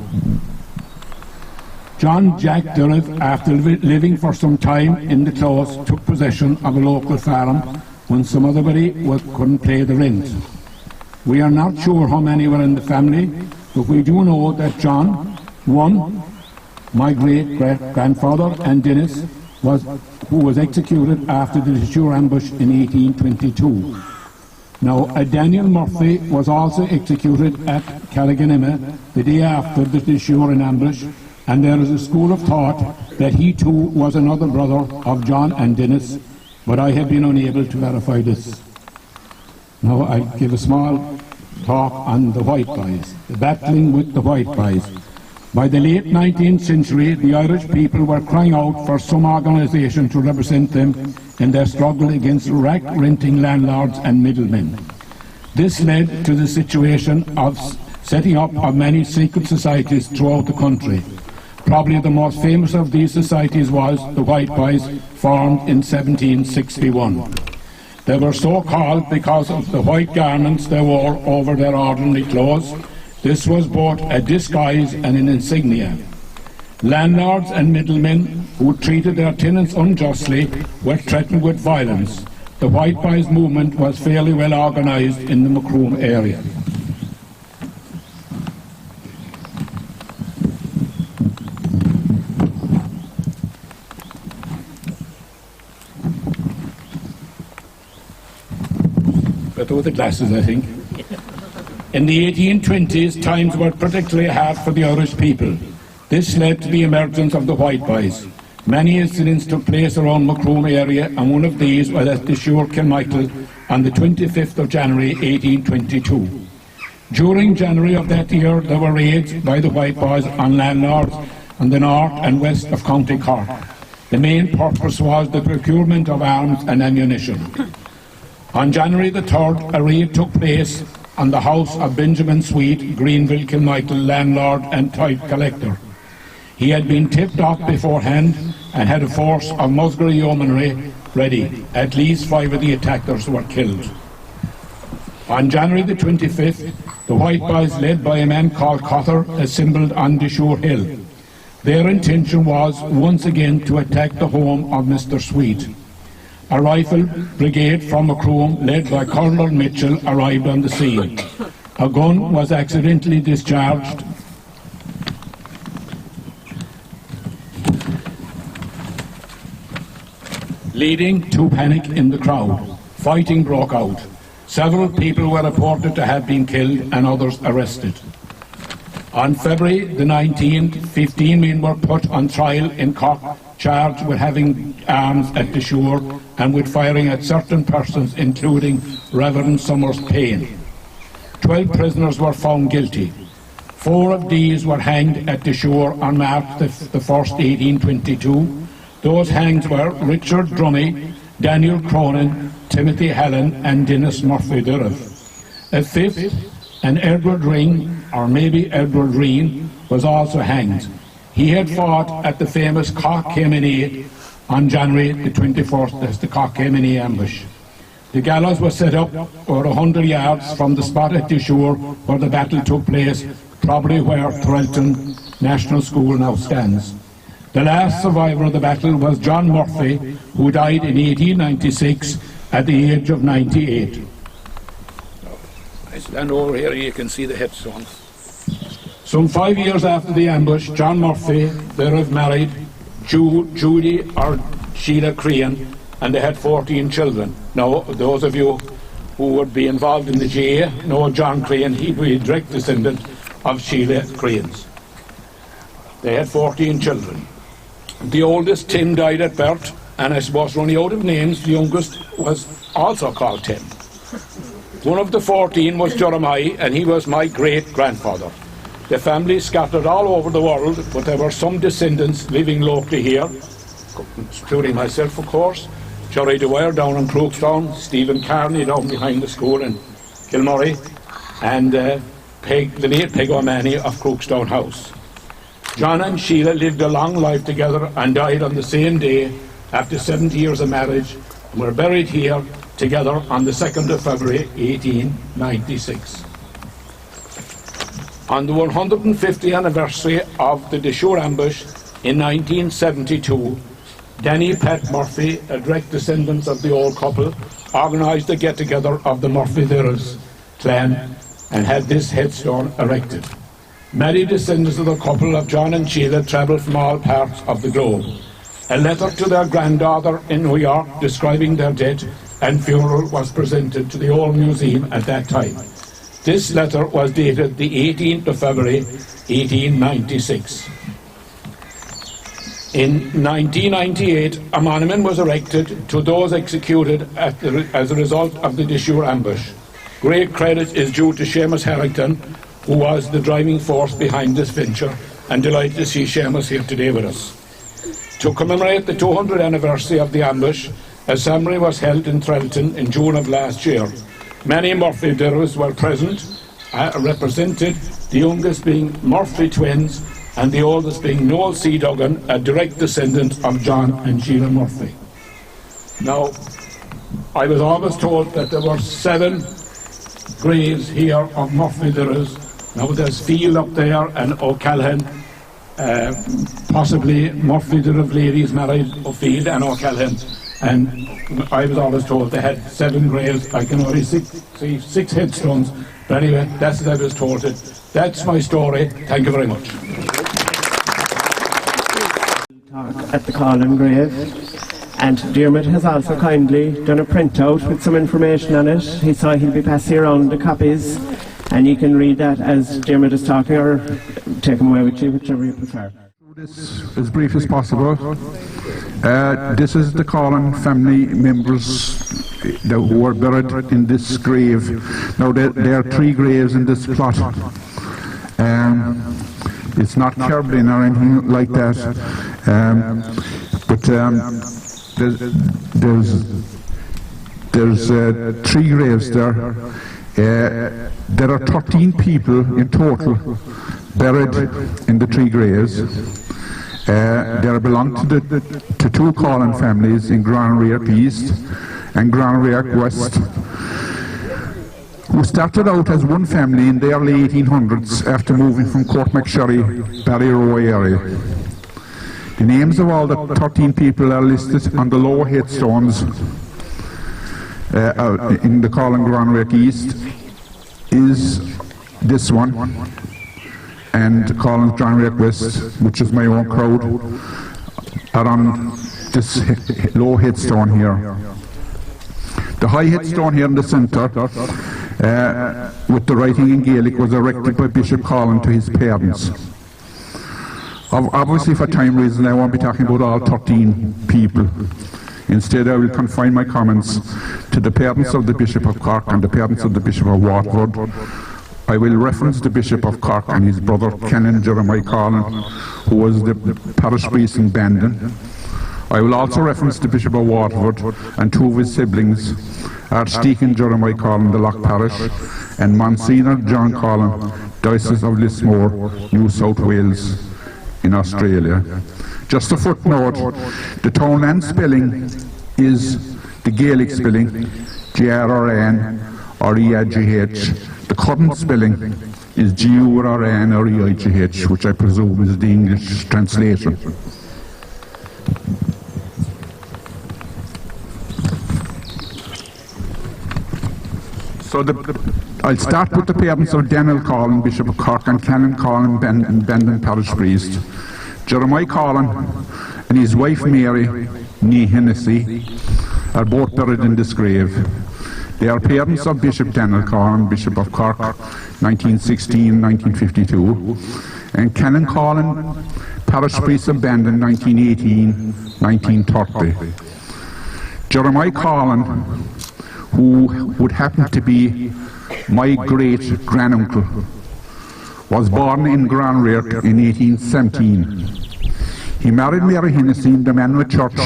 John Jack Durrett, after living for some time in the close, took possession of a local farm when some other couldn't pay the rent. We are not sure how many were in the family, but we do know that John, one, my great-grandfather, and Dennis, who was executed after the Deshure ambush in 1822. Now, Daniel Murphy was also executed at Calliganima the day after the Deshure ambush, and there is a school of thought that he too was another brother of John and Dennis, but I have been unable to verify this. Now I'll give a small talk on the White Boys, the battling with the White Boys. By the late 19th century, the Irish people were crying out for some organisation to represent them in their struggle against rack-renting landlords and middlemen. This led to the situation of setting up of many secret societies throughout the country. Probably the most famous of these societies was the White Boys, formed in 1761. They were so called because of the white garments they wore over their ordinary clothes. This was both a disguise and an insignia. Landlords and middlemen who treated their tenants unjustly were threatened with violence. The White Boys movement was fairly well organised in the Macroom area. Better with the glasses, I think. In the 1820s, times were particularly hard for the Irish people. This led to the emergence of the White Boys. Many incidents took place around Macroom area, and one of these was at Deshure, Kilmurry, on the 25th of January 1822. During January of that year, there were raids by the White Boys on landlords on the north and west of County Cork. The main purpose was the procurement of arms and ammunition. On January the 3rd, a raid took place on the house of Benjamin Sweet, Greenville, Kilmurry, landlord and tithe collector. He had been tipped off beforehand and had a force of Musgrave yeomanry ready. At least 5 of the attackers were killed. On January the 25th, the White Boys, led by a man called Cotter, assembled on Deshure Hill. Their intention was once again to attack the home of Mr. Sweet. A rifle brigade from Macroom, led by Colonel Mitchell, arrived on the scene. A gun was accidentally discharged, leading to panic in the crowd. Fighting broke out. Several people were reported to have been killed and others arrested. On February the 19th, 15 men were put on trial in Cork, charged with having arms at Deshure and with firing at certain persons, including Reverend Summers Payne. 12 prisoners were found guilty. 4 of these were hanged at Deshure on March the 1st, 1822. Those hanged were Richard Drummy, Daniel Cronin, Timothy Helen and Dennis Murphy Durrett. A 5th, an Edward Ring, or maybe Edward Reen, was also hanged. He had fought at the famous Kilmurry on January the 24th as the Kilmurry ambush. The gallows was set up over 100 yards from the spot at Deshure where the battle took place, probably where Threlton National School now stands. The last survivor of the battle was John Murphy, who died in 1896 at the age of 98. I stand over here, you can see the headstones. Some 5 years after the ambush, John Murphy, they have married Judy or Sheila Crean, and they had 14 children. Now, those of you who would be involved in the GA know John Crean. He'd be a direct descendant of Sheila Crean's. They had 14 children. The oldest, Tim, died at birth, and I suppose running out of names, the youngest was also called Tim. One of the 14 was Jeremiah, and he was my great-grandfather. The family scattered all over the world, but there were some descendants living locally here, including myself, of course, Jerry Dwyer down in Crookstown, Stephen Carney down behind the school in Kilmurry, and the late Peg O'Mahony of Crookstown House. John and Sheila lived a long life together and died on the same day after 70 years of marriage, and were buried here together on the 2nd of February 1896. On the 150th anniversary of the Deshore ambush in 1972, Danny Pat Murphy, a direct descendant of the old couple, organised a get-together of the Murphy-Thirrs clan and had this headstone erected. Many descendants of the couple of John and Sheila travelled from all parts of the globe. A letter to their granddaughter in New York describing their death and funeral was presented to the old museum at that time. This letter was dated the 18th of February 1896. In 1998, a monument was erected to those executed as a result of the Deshore ambush. Great credit is due to Seamus Harrington, who was the driving force behind this venture, and delighted to see Seamus here today with us. To commemorate the 200th anniversary of the ambush, a ceremony was held in Trelton in June of last year. Many Murphy-Thirrs were present, represented, the youngest being Murphy twins, and the oldest being Noel C. Duggan, a direct descendant of John and Sheila Murphy. Now, I was always told that there were 7 graves here of Murphy-Thirrs. Now there's Field up there and O'Callaghan, possibly Murphy-Thirrs ladies married O'Field and O'Callaghan. And I was always told they had 7 graves. I can only see 6 headstones. But anyway, that's what I was told. That's my story. Thank you very much. At the Colin grave, and Dermot has also kindly done a printout with some information on it. He said he'll be passing around the copies, and you can read that as Dermot is talking, or take them away with you, whichever you prefer. This as brief as possible. This is the Colin family members who were buried in this grave. Now there are 3 graves in this plot. It's not carved in or anything like that, but there's 3 graves there. There are 13 people in total buried in the 3 graves. They belong to 2 Colin families in Granreach East and Granreach West, who started out as one family in the early 1800s after moving from Courtmacsherry, Ballyroe area. The names of all the 13 people are listed on the lower headstones in the Colin Granreach East. Is this one, and Colin Granreach West, which is my own crowd, are on this low headstone here. The high headstone here in the centre, with the writing in Gaelic, was erected by Bishop Colin to his parents. Obviously, for time reasons, I won't be talking about all 13 people. Instead, I will confine my comments to the parents of the Bishop of Cork and the parents of the Bishop of Waterford. I will reference the Bishop of Cork and his brother Canon Jeremiah Collin, who was the parish priest in Bandon. I will also reference the Bishop of Waterford and 2 of his siblings, Archdeacon Jeremiah Collin, the Loch Parish, and Monsignor John Collin, Diocese of Lismore, New South Wales, in Australia. Just a footnote, the townland spelling is the Gaelic spelling, G-R-R-N or E-I-G-H. The current spelling is G-U-R-N or E-I-G-H, which I presume is the English translation. So I'll start with the parents of Daniel Collin, Bishop of Cork, and Canon Collin, Bandon Parish Priest. Jeremiah Collin and his wife Mary, née Hennessy, are both buried in this grave. They are parents of Bishop Daniel Collin, Bishop of Cork, 1916-1952, and Canon Collin, Parish Priest of Bandon, 1918-1930. Jeremiah Collin, who would happen to be my great-granduncle, was born in Granreach in 1817. He married Mary Hennessy in the Manuel Church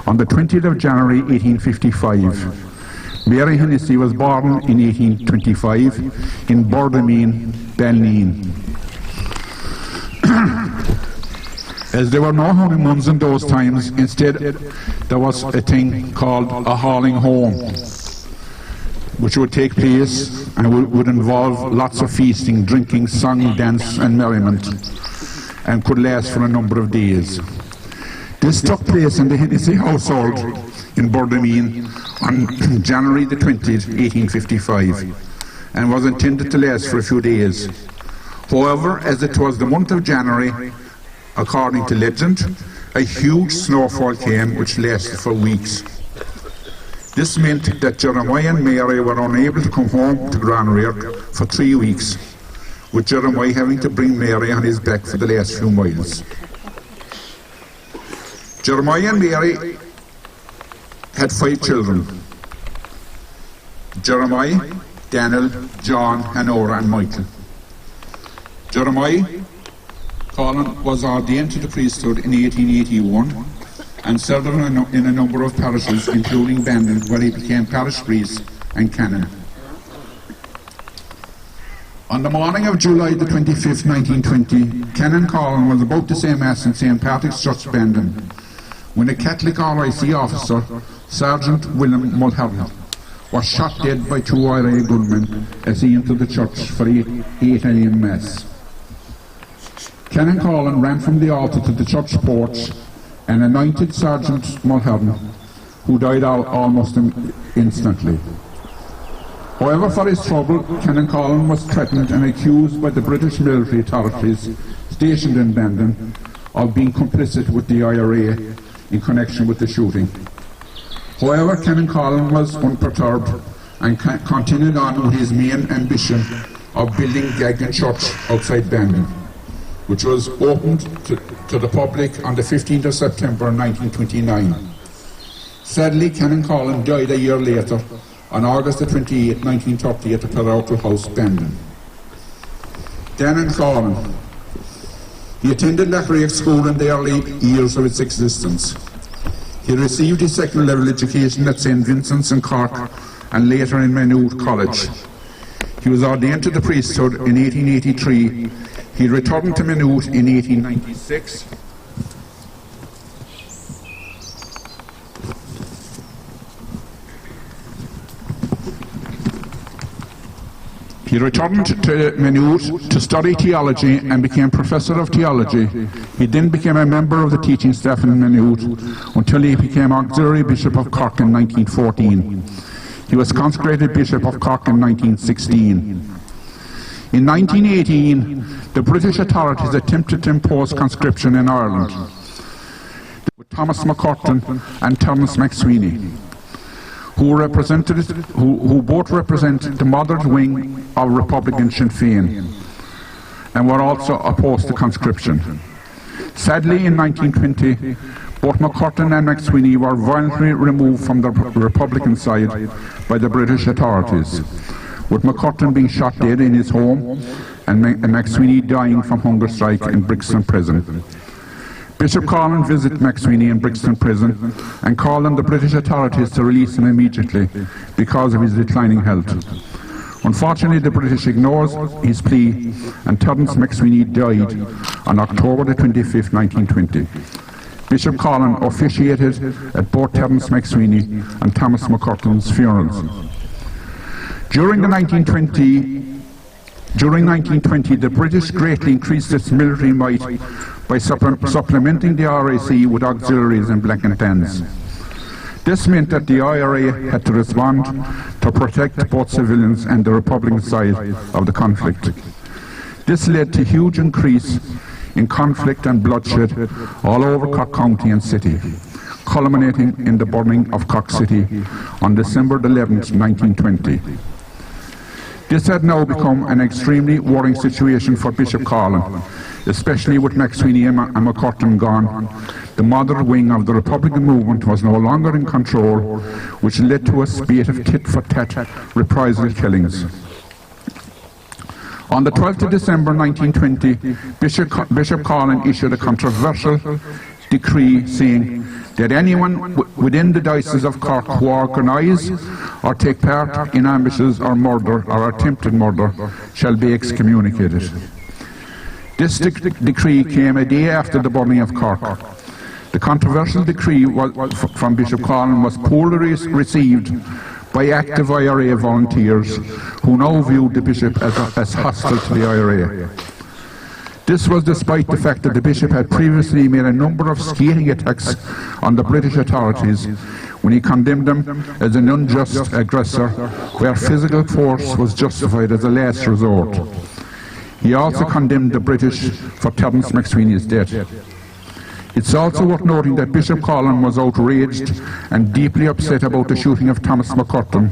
on the 20th of January 1855. Mary Hennessy was born in 1825 in Bordamine, Balneen. As there were no honeymoons in those times, instead there was a thing called a hauling home, which would take place and would involve lots of feasting, drinking, song, dance and merriment, and could last for a number of days. This took place in the Hennessy household in Bordamine on January the 20th, 1855, and was intended to last for a few days. However, as it was the month of January, according to legend, a huge snowfall came which lasted for weeks. This meant that Jeremiah and Mary were unable to come home to Granreach for 3 weeks, with Jeremiah having to bring Mary on his back for the last few miles. Jeremiah and Mary had 5 children: Jeremiah, Daniel, John, Hanora and Michael. Jeremiah Colin was ordained to the priesthood in 1881 and served in a number of parishes, including Bandon, where he became parish priest and canon. On the morning of July the 25th, 1920, Canon Colin was about to say Mass in St. Patrick's Church, Bandon, when a Catholic RIC officer, Sergeant William Mulhern, was shot dead by 2 IRA gunmen as he entered the church for 8 a.m. Mass. Canon Colin ran from the altar to the church porch and anointed Sergeant Mulhern, who died almost instantly. However, for his trouble, Canon Colin was threatened and accused by the British military authorities stationed in Bandon of being complicit with the IRA in connection with the shooting. However, Canon Colin was unperturbed and continued on with his main ambition of building Gaggan Church outside Bandon, which was opened to the public on the 15th of September 1929. Sadly, Canon Colin died a year later, on August the 28th, 1930, at the Parochial House, Bandon. Canon Colin. He attended Latreich School in the early years of its existence. He received his second level education at St. Vincent's in Cork and later in Maynooth College. He was ordained to the priesthood in 1883. He returned to Maynooth in 1896. He returned to Maynooth to study theology and became Professor of Theology. He then became a member of the teaching staff in Maynooth until he became Auxiliary Bishop of Cork in 1914. He was consecrated Bishop of Cork in 1916. In 1918, the British authorities attempted to impose conscription in Ireland with Thomas McCurtain and Terence McSweeney, who both represent the moderate wing of Republican Sinn Féin and were also opposed to conscription. Sadly, in 1920, both McCurtain and McSweeney were violently removed from the Republican side by the British authorities, with McCurtain being shot dead in his home and McSweeney dying from hunger strike in Brixton Prison. Bishop Colin visited McSweeney in Brixton Prison and called on the British authorities to release him immediately because of his declining health. Unfortunately, the British ignored his plea and Terence McSweeney died on October the 25th, 1920. Bishop Colin officiated at both Terence McSweeney and Thomas McCurtain's funerals. During 1920, the British greatly increased its military might by supplementing the RIC with auxiliaries and black and tans. This meant that the IRA had to respond to protect both civilians and the Republican side of the conflict. This led to a huge increase in conflict and bloodshed all over Cork County and City, culminating in the burning of Cork City on December 11th, 1920. This had now become an extremely worrying situation for Bishop Colin, especially with McSweeney and McCurtain gone. The moderate wing of the Republican movement was no longer in control, which led to a spate of tit-for-tat reprisal killings. On the 12th of December 1920, Bishop Colin issued a controversial decree saying that anyone within the Diocese of Cork who organise or take part in ambushes or murder or attempted murder shall be excommunicated. This decree came a day after the burning of Cork. The controversial decree from Bishop Collin was poorly received by active IRA volunteers who now viewed the bishop as hostile to the IRA. This was despite the fact that the bishop had previously made a number of scathing attacks on the British authorities when he condemned them as an unjust aggressor where physical force was justified as a last resort. He also condemned the British for Terence McSweeney's death. It's also worth noting that Bishop Collin was outraged and deeply upset about the shooting of Thomas McCurtain,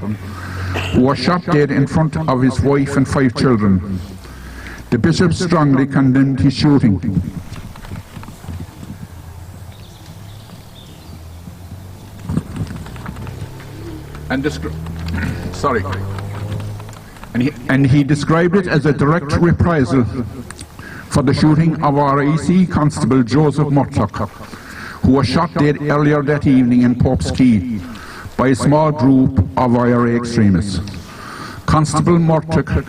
who was shot dead in front of his wife and 5 children. The bishop strongly condemned his shooting. And he described it as a direct reprisal for the shooting of RAC Constable Joseph Murtock, who was shot dead earlier that evening in Pope's Quay by a small group of IRA extremists. Constable Murtock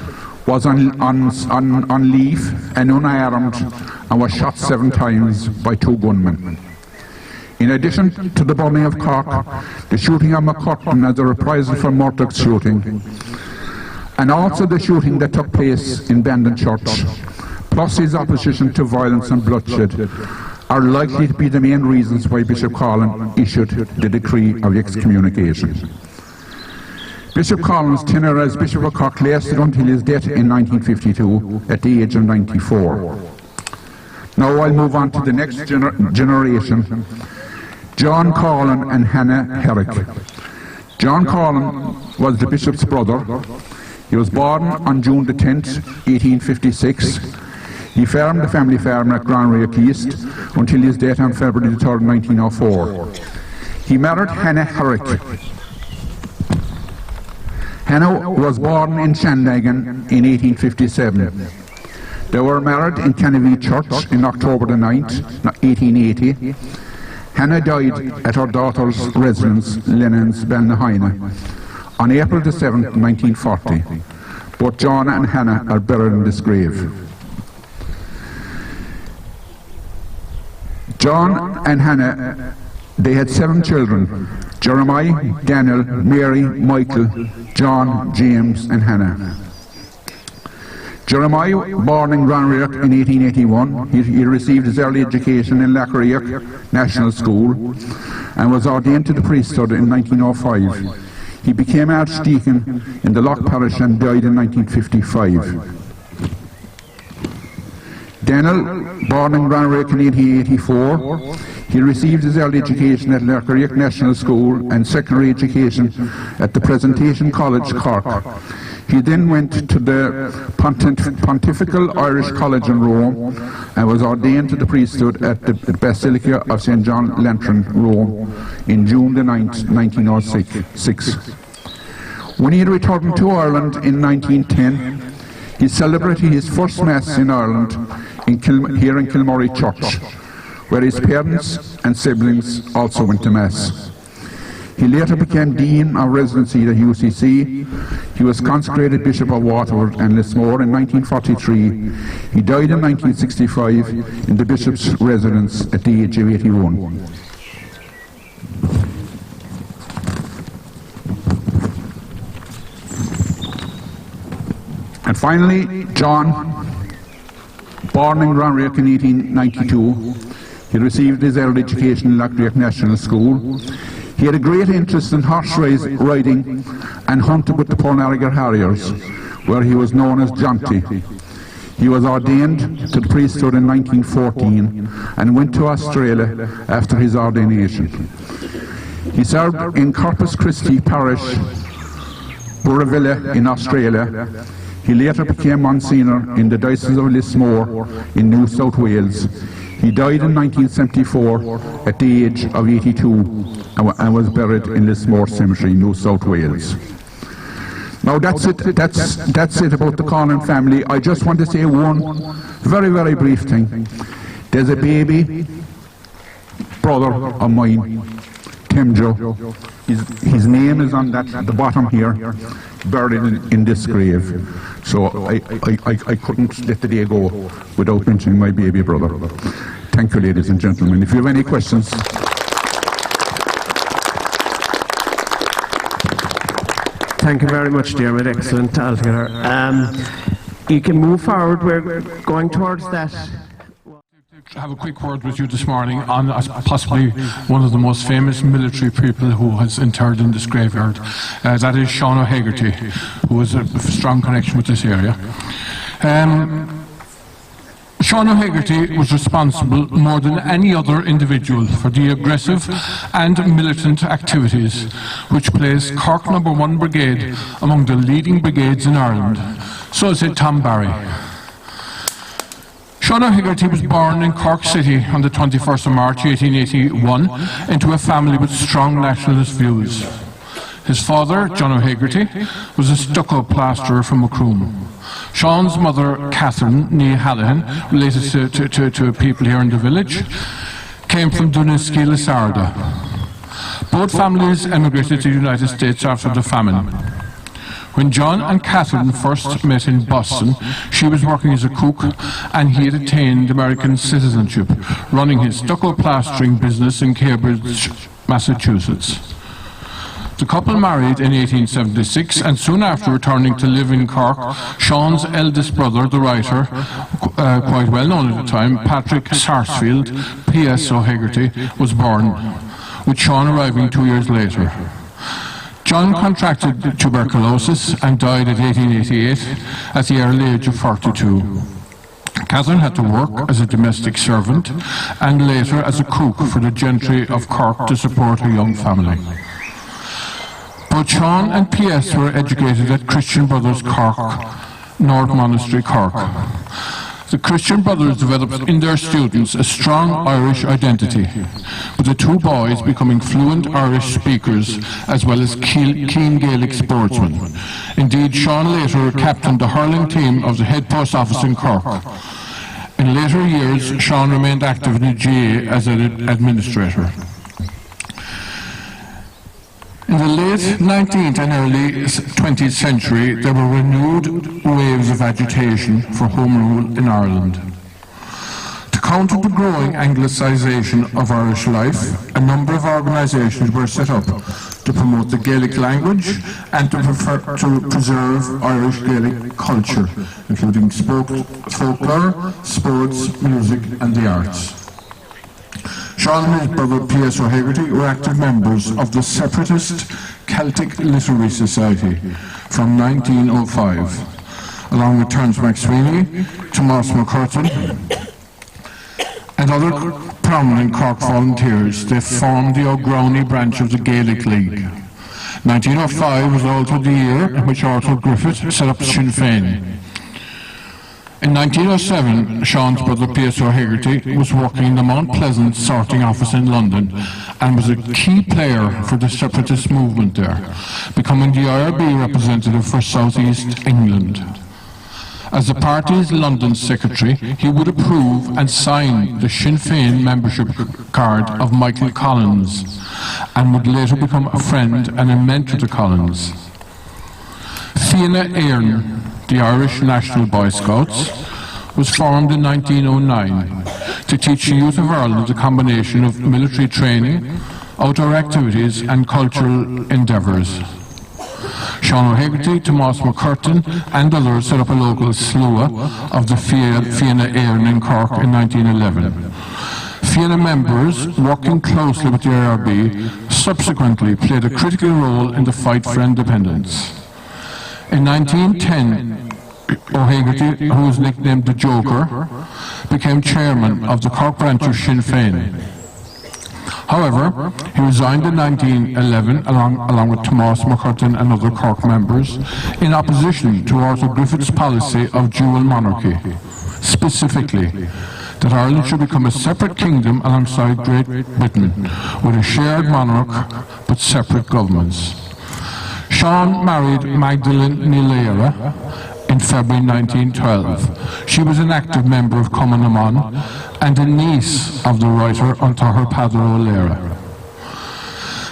was on leave and unarmed and was shot 7 times by 2 gunmen. In addition to the burning of Cork, the shooting of McCurtain as a reprisal for Murtock's shooting, and also the shooting that took place in Bandon Church, plus his opposition to violence and bloodshed, are likely to be the main reasons why Bishop Collin issued the decree of excommunication. Bishop Collin's tenure as Bishop of Cork lasted until his death in 1952 at the age of 94. Now I'll move on to the next generation, John Collin and Hannah Herrick. John Collin was the Bishop's brother. He was born on June the 10th, 1856. He farmed the family farm at Granrake East until his death on February the 3rd, 1904. He married Hannah Herrick. Hannah was born in Shandagan in 1857. They were married in Canavee Church in October the 9th, 1880. Hannah died at her daughter's residence, Lennon's, Balnahaina, on April the 7th, 1940. Both John and Hannah are buried in this grave. John and Hannah, they had 7 children: Jeremiah, Daniel, Mary, Michael, John, James and Hannah. Jeremiah, born in Granrake in 1881, he received his early education in Leckerriach National School and was ordained to the priesthood in 1905. He became archdeacon in the Loch Parish and died in 1955. Daniel, born in Granrake in 1884, he received his early education at Leckerriach National School and secondary education at the Presentation College, Cork. He then went to the Pontifical Irish College in Rome and was ordained to the priesthood at the Basilica of St. John Lantern, Rome, in June the 9th, 1906. When he returned to Ireland in 1910, he celebrated his first Mass in Ireland here in Kilmurry Church, where his parents and siblings also went to Mass. He later became Dean of Residency at UCC. He was consecrated Bishop of Waterford and Lismore in 1943. He died in 1965 in the Bishop's residence at the age of 81. And finally, John, born in Granrake in 1892, he received his early education in Leckerriach National School. He had a great interest in horse riding and hunting with the Pornarrigar Harriers, where he was known as Jonty. He was ordained to the priesthood in 1914 and went to Australia after his ordination. He served in Corpus Christi Parish, Burravilla in Australia. He later became Monsignor in the Diocese of Lismore in New South Wales. He died in 1974 at the age of 82 and was buried in Lismore Cemetery, New South Wales. Now that's it about the Collin family. I just want to say one very, very brief thing. There's a baby brother of mine, Timjo. His name is on the bottom here, buried in this grave. So I couldn't let the day go without mentioning my baby brother. Thank you, ladies and gentlemen. If you have any questions. Thank you very much, Dermot. Excellent altogether. You can move forward. We're going towards that. Have a quick word with you this morning on possibly one of the most famous military people who has interred in this graveyard. That is Sean O'Hagerty, who has a strong connection with this area. Sean O'Hagerty was responsible more than any other individual for the aggressive and militant activities which placed Cork No. 1 Brigade among the leading brigades in Ireland. So said Tom Barry. Sean O'Hagerty was born in Cork City on the 21st of March 1881 into a family with strong nationalist views. His father, John O'Hagerty, was a stucco plasterer from Macroom. Sean's mother, Catherine Nee Hallahan, related to people here in the village, came from Duniski, Lisarda. Both families emigrated to the United States after the famine. When John and Catherine first met in Boston, she was working as a cook and he had attained American citizenship, running his stucco plastering business in Cambridge, Massachusetts. The couple married in 1876 and soon after returning to live in Cork, Sean's eldest brother, the writer, quite well known at the time, Patrick Sarsfield, P.S. O'Hagerty, was born, with Sean arriving 2 years later. John contracted tuberculosis and died at 1888 at the early age of 42. Catherine had to work as a domestic servant and later as a cook for the gentry of Cork to support her young family. Both Sean and P.S. were educated at Christian Brothers Cork, North Monastery, Cork. The Christian Brothers developed in their students a strong Irish identity, with the two boys becoming fluent Irish speakers as well as keen Gaelic sportsmen. Indeed, Sean later captained the hurling team of the head post office in Cork. In later years, Sean remained active in the GA as an administrator. In the late 19th and early 20th century, there were renewed waves of agitation for Home Rule in Ireland. To counter the growing anglicisation of Irish life, a number of organisations were set up to promote the Gaelic language and to preserve Irish Gaelic culture, including folklore, sports, music and the arts. Sean and his brother P.S. O'Hagerty were active members of the separatist Celtic Literary Society from 1905, along with Terence McSweeney, Tomás McCurtain, and other prominent Cork volunteers. They formed the O'Grownie branch of the Gaelic League. 1905 was also the year in which Arthur Griffith set up Sinn Féin. In 1907, Sean's brother P.S. O'Hagerty was working in the Mount Pleasant sorting office in London and was a key player for the separatist movement there, becoming the IRB representative for South East England. As the party's London secretary, he would approve and sign the Sinn Féin membership card of Michael Collins and would later become a friend and a mentor to Collins. Fianna Éireann, the Irish National Boy Scouts, was formed in 1909 to teach the youth of Ireland a combination of military training, outdoor activities and cultural endeavours. Sean O'Hagerty, Tomás McCurtain and others set up a local slua of the Fianna Éireann in Cork in 1911. Fianna members, working closely with the IRB, subsequently played a critical role in the fight for independence. In 1910, O'Hagerty, who was nicknamed the Joker, became chairman of the Cork branch of Sinn Féin. However, he resigned in 1911 along with Tomás McCurtain and other Cork members in opposition to Arthur Griffith's policy of dual monarchy, specifically that Ireland should become a separate kingdom alongside Great Britain, with a shared monarch but separate governments. Sean married Magdalene Nilera in February 1912. She was an active member of Cumann na mBan and a niece of the writer Antóthar Padre O'Leary.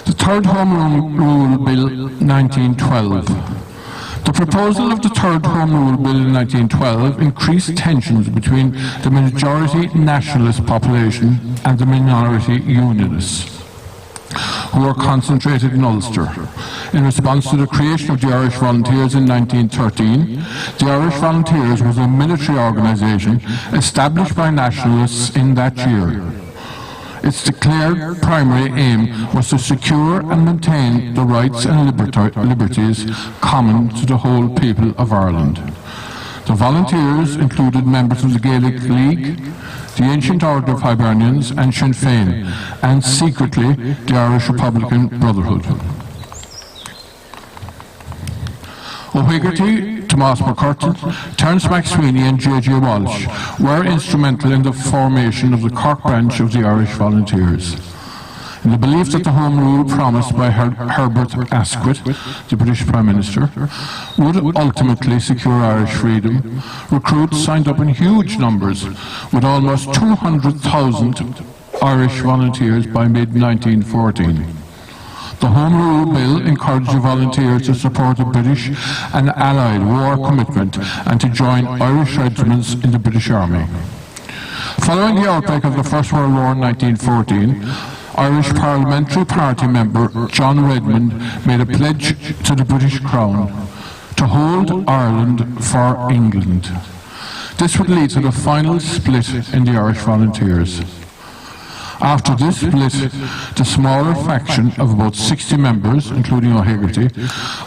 The Third Home Rule Bill 1912. The proposal of the Third Home Rule Bill in 1912 increased tensions between the majority nationalist population and the minority unionists, who were concentrated in Ulster. In response to the creation of the Irish Volunteers in 1913, the Irish Volunteers was a military organisation established by nationalists in that year. Its declared primary aim was to secure and maintain the rights and liberties common to the whole people of Ireland. The volunteers included members of the Gaelic League, the Ancient Order of Hibernians and Sinn Féin, and secretly the Irish Republican Brotherhood. O'Hegarty, Tomás McCurtain, Terence McSweeney and J.J. Walsh were instrumental in the formation of the Cork branch of the Irish Volunteers. In the belief that the Home Rule promised by Herbert Asquith, the British Prime Minister, would ultimately secure Irish freedom, recruits signed up in huge numbers, with almost 200,000 Irish volunteers by mid-1914. The Home Rule Bill encouraged the volunteers to support the British and Allied war commitment and to join Irish regiments in the British Army. Following the outbreak of the First World War in 1914, Irish Parliamentary Party member John Redmond made a pledge to the British Crown to hold Ireland for England. This would lead to the final split in the Irish Volunteers. After this split, the smaller faction of about 60 members, including O'Hegarty,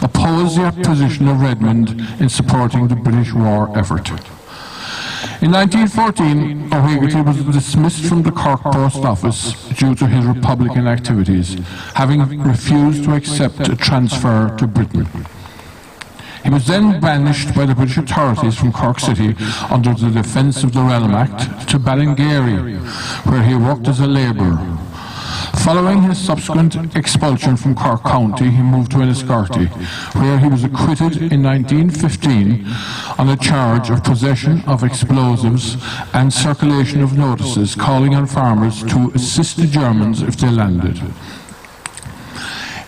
opposed the position of Redmond in supporting the British war effort. In 1914, O'Hegarty was dismissed from the Cork Post Office due to his Republican activities, having refused to accept a transfer to Britain. He was then banished by the British authorities from Cork City under the Defence of the Realm Act to Ballingeary, where he worked as a labourer. Following his subsequent expulsion from Cork County, he moved to Enniscorthy, where he was acquitted in 1915 on a charge of possession of explosives and circulation of notices calling on farmers to assist the Germans if they landed.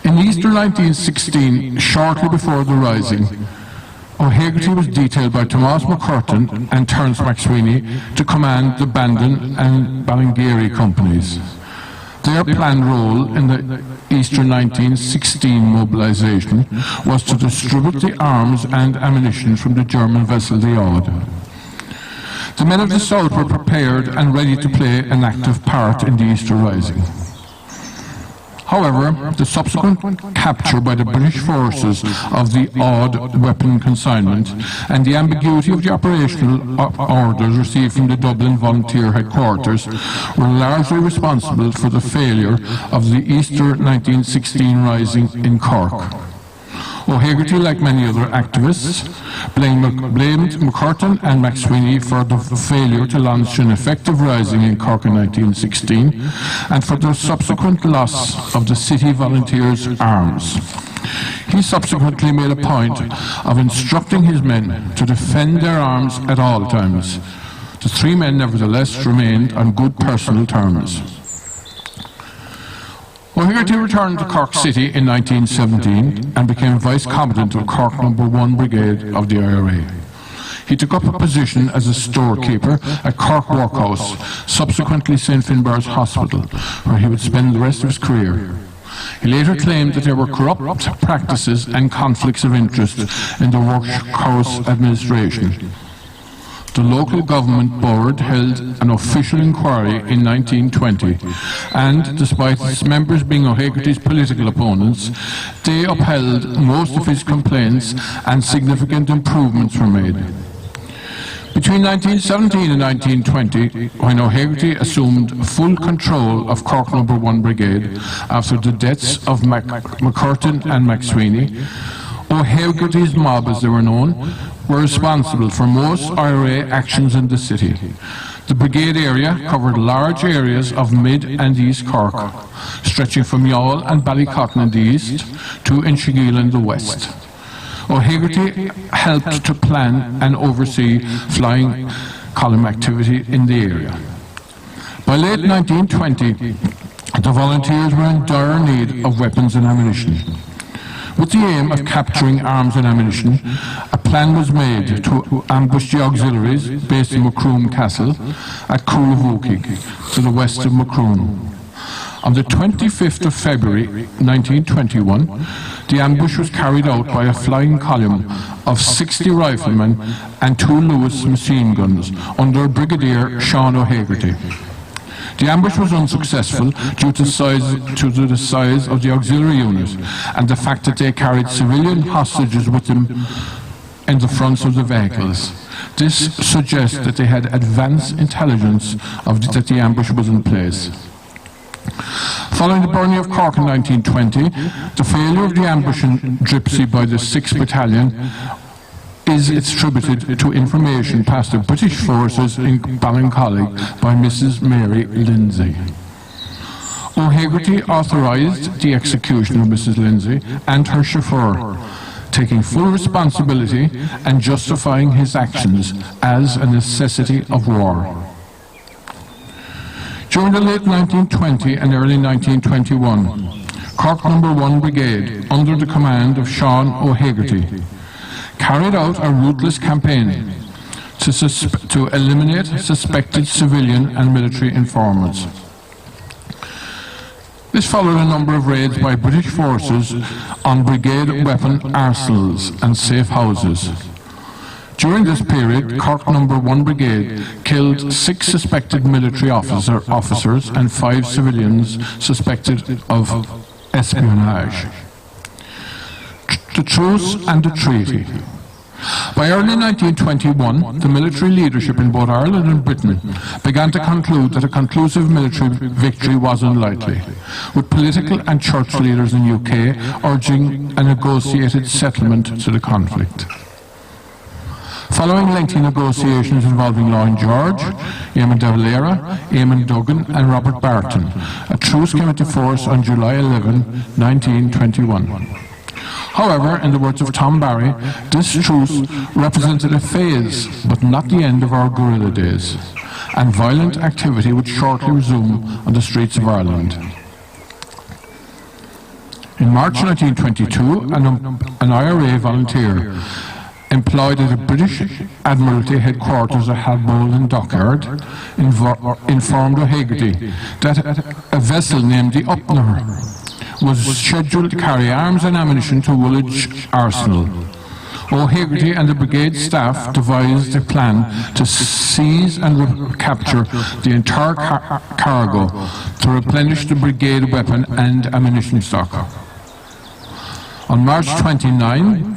In Easter 1916, shortly before the Rising, O'Hegarty was detailed by Tomás McCurtain and Terence McSweeney to command the Bandon and Ballingeary companies. Their planned role in the Easter 1916 mobilisation was to distribute the arms and ammunition from the German vessel the Odd. The men of the South were prepared and ready to play an active part in the Easter Rising. However, the subsequent capture by the British forces of the Odd weapon consignment and the ambiguity of the operational orders received from the Dublin Volunteer headquarters were largely responsible for the failure of the Easter 1916 Rising in Cork. O'Hegarty, like many other activists, blamed McCurtain and McSweeney for the failure to launch an effective rising in Cork in 1916 and for the subsequent loss of the city volunteers' arms. He subsequently made a point of instructing his men to defend their arms at all times. The three men nevertheless remained on good personal terms. O'Hegarty returned to Cork City in 1917 and became Vice Commandant of Cork No. 1 Brigade of the IRA. He took up a position as a storekeeper at Cork Workhouse, subsequently St Finbarr's Hospital, where he would spend the rest of his career. He later claimed that there were corrupt practices and conflicts of interest in the workhouse administration. The local government board held an official inquiry in 1920, and despite its members being O'Hegarty's political opponents, they upheld most of his complaints and significant improvements were made. Between 1917 and 1920, when O'Hegarty assumed full control of Cork No. 1 Brigade after the deaths of McCurtain and McSweeney, O'Hegarty's mob, as they were known, were responsible for most IRA actions in the city. The brigade area covered large areas of Mid and East Cork, stretching from Youghal and Ballycotton in the east to Inchigeelagh in the west. O'Hegarty helped to plan and oversee flying column activity in the area. By late 1920, the volunteers were in dire need of weapons and ammunition. With the aim of capturing arms and ammunition, a plan was made to ambush the auxiliaries based in Macroom Castle at Coolavookig, to the west of Macroom. On the 25th of February 1921, the ambush was carried out by a flying column of 60 riflemen and 2 Lewis machine guns under Brigadier Sean O'Hagerty. The ambush was unsuccessful due to the size of the auxiliary unit and the fact that they carried civilian hostages with them in the fronts of the vehicles. This suggests that they had advance intelligence that the ambush was in place. Following the burning of Cork in 1920, the failure of the ambush in Dripsey by the 6th Battalion is attributed to information passed to British forces in Ballincollig by Mrs. Mary Lindsay. O'Hagerty authorised the execution of Mrs. Lindsay and her chauffeur, taking full responsibility and justifying his actions as a necessity of war. During the late 1920 and early 1921, Cork No. 1 Brigade, under the command of Sean O'Hagerty, carried out a ruthless campaign to eliminate suspected civilian and military informants. This followed a number of raids by British forces on brigade weapon arsenals and safe houses. During this period, Cork No. 1 Brigade killed 6 suspected military officers and 5 civilians suspected of espionage. The truce and the treaty. By early 1921, the military leadership in both Ireland and Britain began to conclude that a conclusive military victory was unlikely, with political and church leaders in the UK urging a negotiated settlement to the conflict. Following lengthy negotiations involving Lloyd George, Eamon de Valera, Eamon Duggan and Robert Barton, a truce came into force on July 11, 1921. However, in the words of Tom Barry, this truce represented a phase, but not the end of our guerrilla days, and violent activity would shortly resume on the streets of Ireland. In March 1922, an IRA volunteer employed at the British Admiralty headquarters at Halbole and Dockyard informed O'Hagerty that a vessel named the Upner was scheduled to carry arms and ammunition to Woolwich Arsenal. O'Hagerty and the brigade staff devised a plan to seize and capture the entire cargo to replenish the brigade weapon and ammunition stock. On March 29,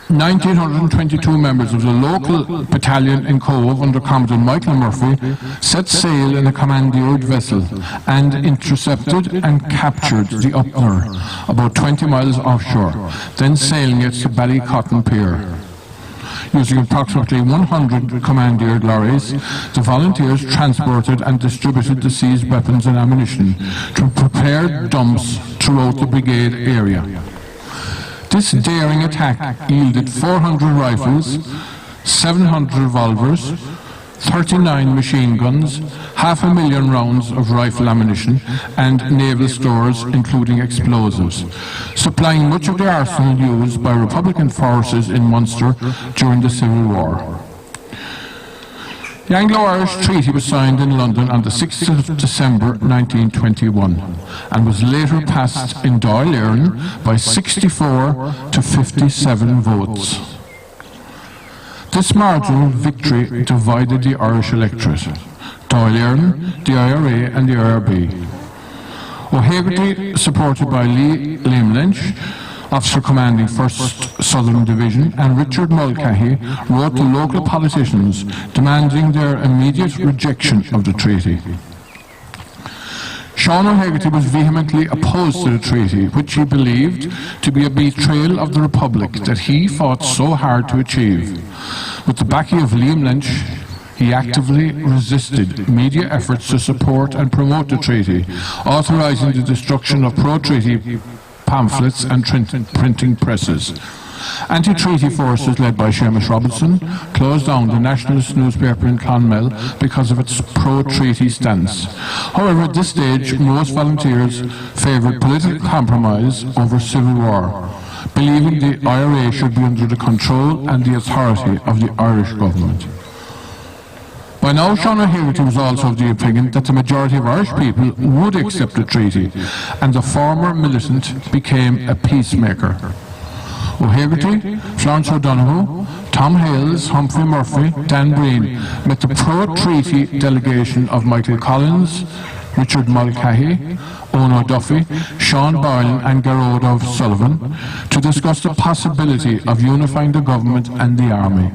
1,922 members of the local battalion in Cove under Commodore Michael Murphy set sail in a commandeered vessel and intercepted and captured the Upner about 20 miles offshore, then sailing it to Ballycotton Pier. Using approximately 100 commandeered lorries, the volunteers transported and distributed the seized weapons and ammunition to prepared dumps throughout the brigade area. This daring attack yielded 400 rifles, 700 revolvers, 39 machine guns, 500,000 rounds of rifle ammunition, and naval stores, including explosives, supplying much of the arsenal used by Republican forces in Munster during the Civil War. The Anglo-Irish Treaty was signed in London on the 6th of December 1921 and was later passed in Dáil Éireann by 64 to 57 votes. This marginal victory divided the Irish electorate, Dáil Éireann, the IRA and the IRB. O'Hagerty, supported by Liam Lynch, officer commanding 1st Southern Division, and Richard Mulcahy wrote to local politicians demanding their immediate rejection of the treaty. Sean O'Hagerty was vehemently opposed to the treaty, which he believed to be a betrayal of the Republic that he fought so hard to achieve. With the backing of Liam Lynch, he actively resisted media efforts to support and promote the treaty, authorising the destruction of pro-treaty pamphlets and printing presses. Anti-treaty forces led by Seamus Robinson closed down the nationalist newspaper in Clonmel because of its pro-treaty stance. However, at this stage, most volunteers favoured political compromise over civil war, believing the IRA should be under the control and the authority of the Irish government. By now, Sean O'Hegarty was also of the opinion that the majority of Irish people would accept the treaty, and the former militant became a peacemaker. O'Hegarty, Florence O'Donoghue, Tom Hales, Humphrey Murphy, Dan Breen met the pro-treaty delegation of Michael Collins, Richard Mulcahy, Ono Duffy, Sean Boylan and Gearóid O'Sullivan to discuss the possibility of unifying the government and the army.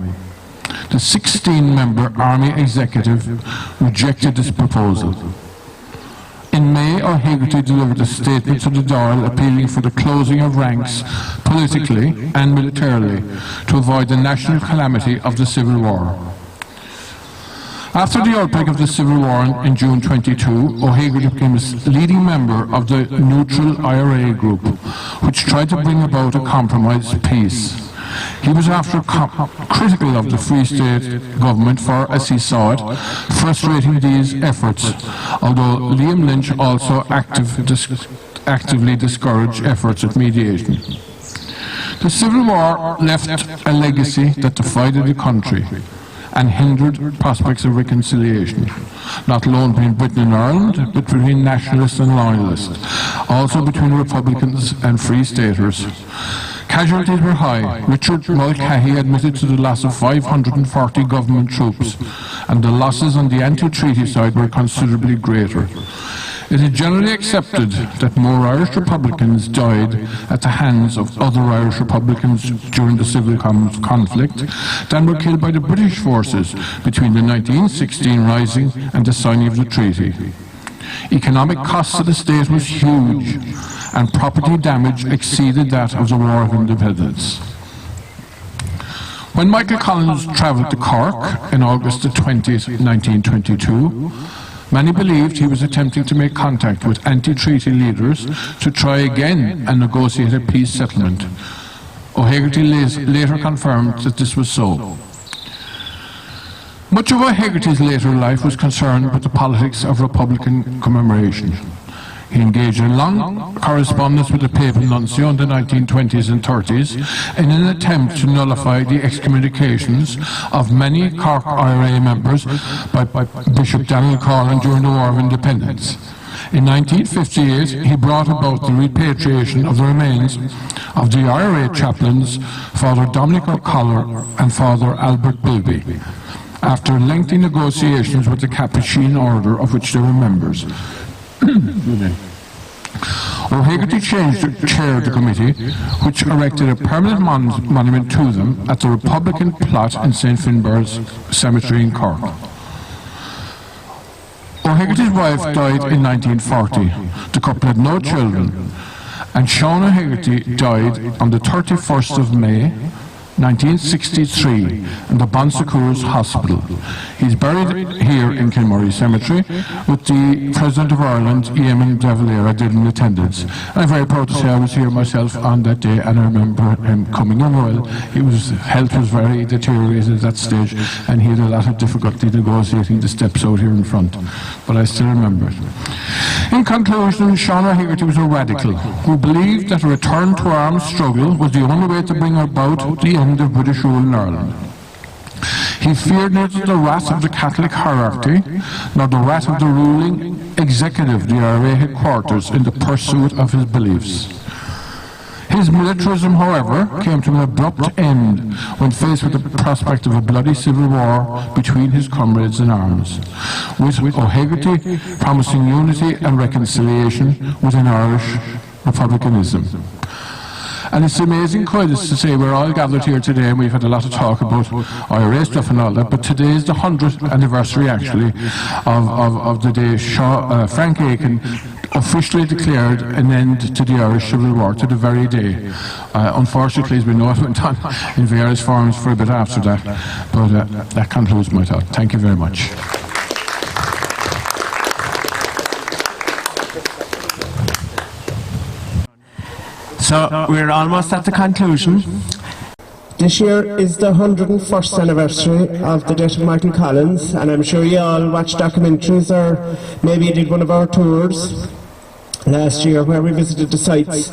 The 16-member Army Executive rejected this proposal. In May, O'Hegarty delivered a statement to the Dáil appealing for the closing of ranks politically and militarily to avoid the national calamity of the Civil War. After the outbreak of the Civil War in June 22, O'Hegarty became a leading member of the neutral IRA group, which tried to bring about a compromise peace. He was after critical of the Free State government for, as he saw it, frustrating these efforts, although Liam Lynch also actively discouraged efforts at mediation. The Civil War left a legacy that divided the country and hindered prospects of reconciliation, not alone between Britain and Ireland, but between nationalists and loyalists, also between Republicans and Free Staters. Casualties were high. Richard Mulcahy admitted to the loss of 540 government troops, and the losses on the anti-treaty side were considerably greater. It is generally accepted that more Irish Republicans died at the hands of other Irish Republicans during the civil conflict than were killed by the British forces between the 1916 Rising and the signing of the treaty. Economic costs to the state was huge, and property damage exceeded that of the War of Independence. When Michael Collins travelled to Cork in August the 20th, 1922, many believed he was attempting to make contact with anti-treaty leaders to try again and negotiate a peace settlement. O'Hegarty later confirmed that this was so. Much of O'Hegarty's later life was concerned with the politics of Republican commemoration. He engaged in long correspondence with the Papal Nuncio in the 1920s and 30s in an attempt to nullify the excommunications of many Cork IRA members by Bishop Daniel Corlin during the War of Independence. In 1958, he brought about the repatriation of the remains of the IRA chaplains Father Dominic O'Collar and Father Albert Bilby, after lengthy negotiations with the Capuchin order of which they were members. O'Hegarty chaired the committee, which erected a permanent monument to them at the Republican plot in St Finbarr's Cemetery in Cork. O'Hegarty's wife died in 1940. The couple had no children, and Sean O'Hegarty died on the 31st of May 1963 in the Bon Secours Hospital. He's buried here in Kilmurry Cemetery with the President of Ireland, Eamon de Valera, in attendance. And I'm very proud to say I was here myself on that day, and I remember him coming in well. His health was very deteriorated at that stage, and he had a lot of difficulty negotiating the steps out here in front. But I still remember it. In conclusion, Sean O'Hegarty was a radical who believed that a return to armed struggle was the only way to bring about the end of British rule in Ireland. He feared neither the wrath of the Catholic hierarchy nor the wrath of the ruling executive, the IRA headquarters, in the pursuit of his beliefs. His militarism, however, came to an abrupt end when faced with the prospect of a bloody civil war between his comrades in arms, with O'Hegarty promising unity and reconciliation within Irish republicanism. And it's amazing quite to say we're all gathered here today, and we've had a lot of talk about IRA stuff and all that, but today is the 100th anniversary actually of the day Frank Aiken officially declared an end to the Irish Civil War, to the very day. Unfortunately, as we know, it went on in various forms for a bit after that, but that concludes my talk. Thank you very much. So we're almost at the conclusion. This year is the 101st anniversary of the death of Michael Collins, and I'm sure you all watched documentaries or maybe did one of our tours last year where we visited the sites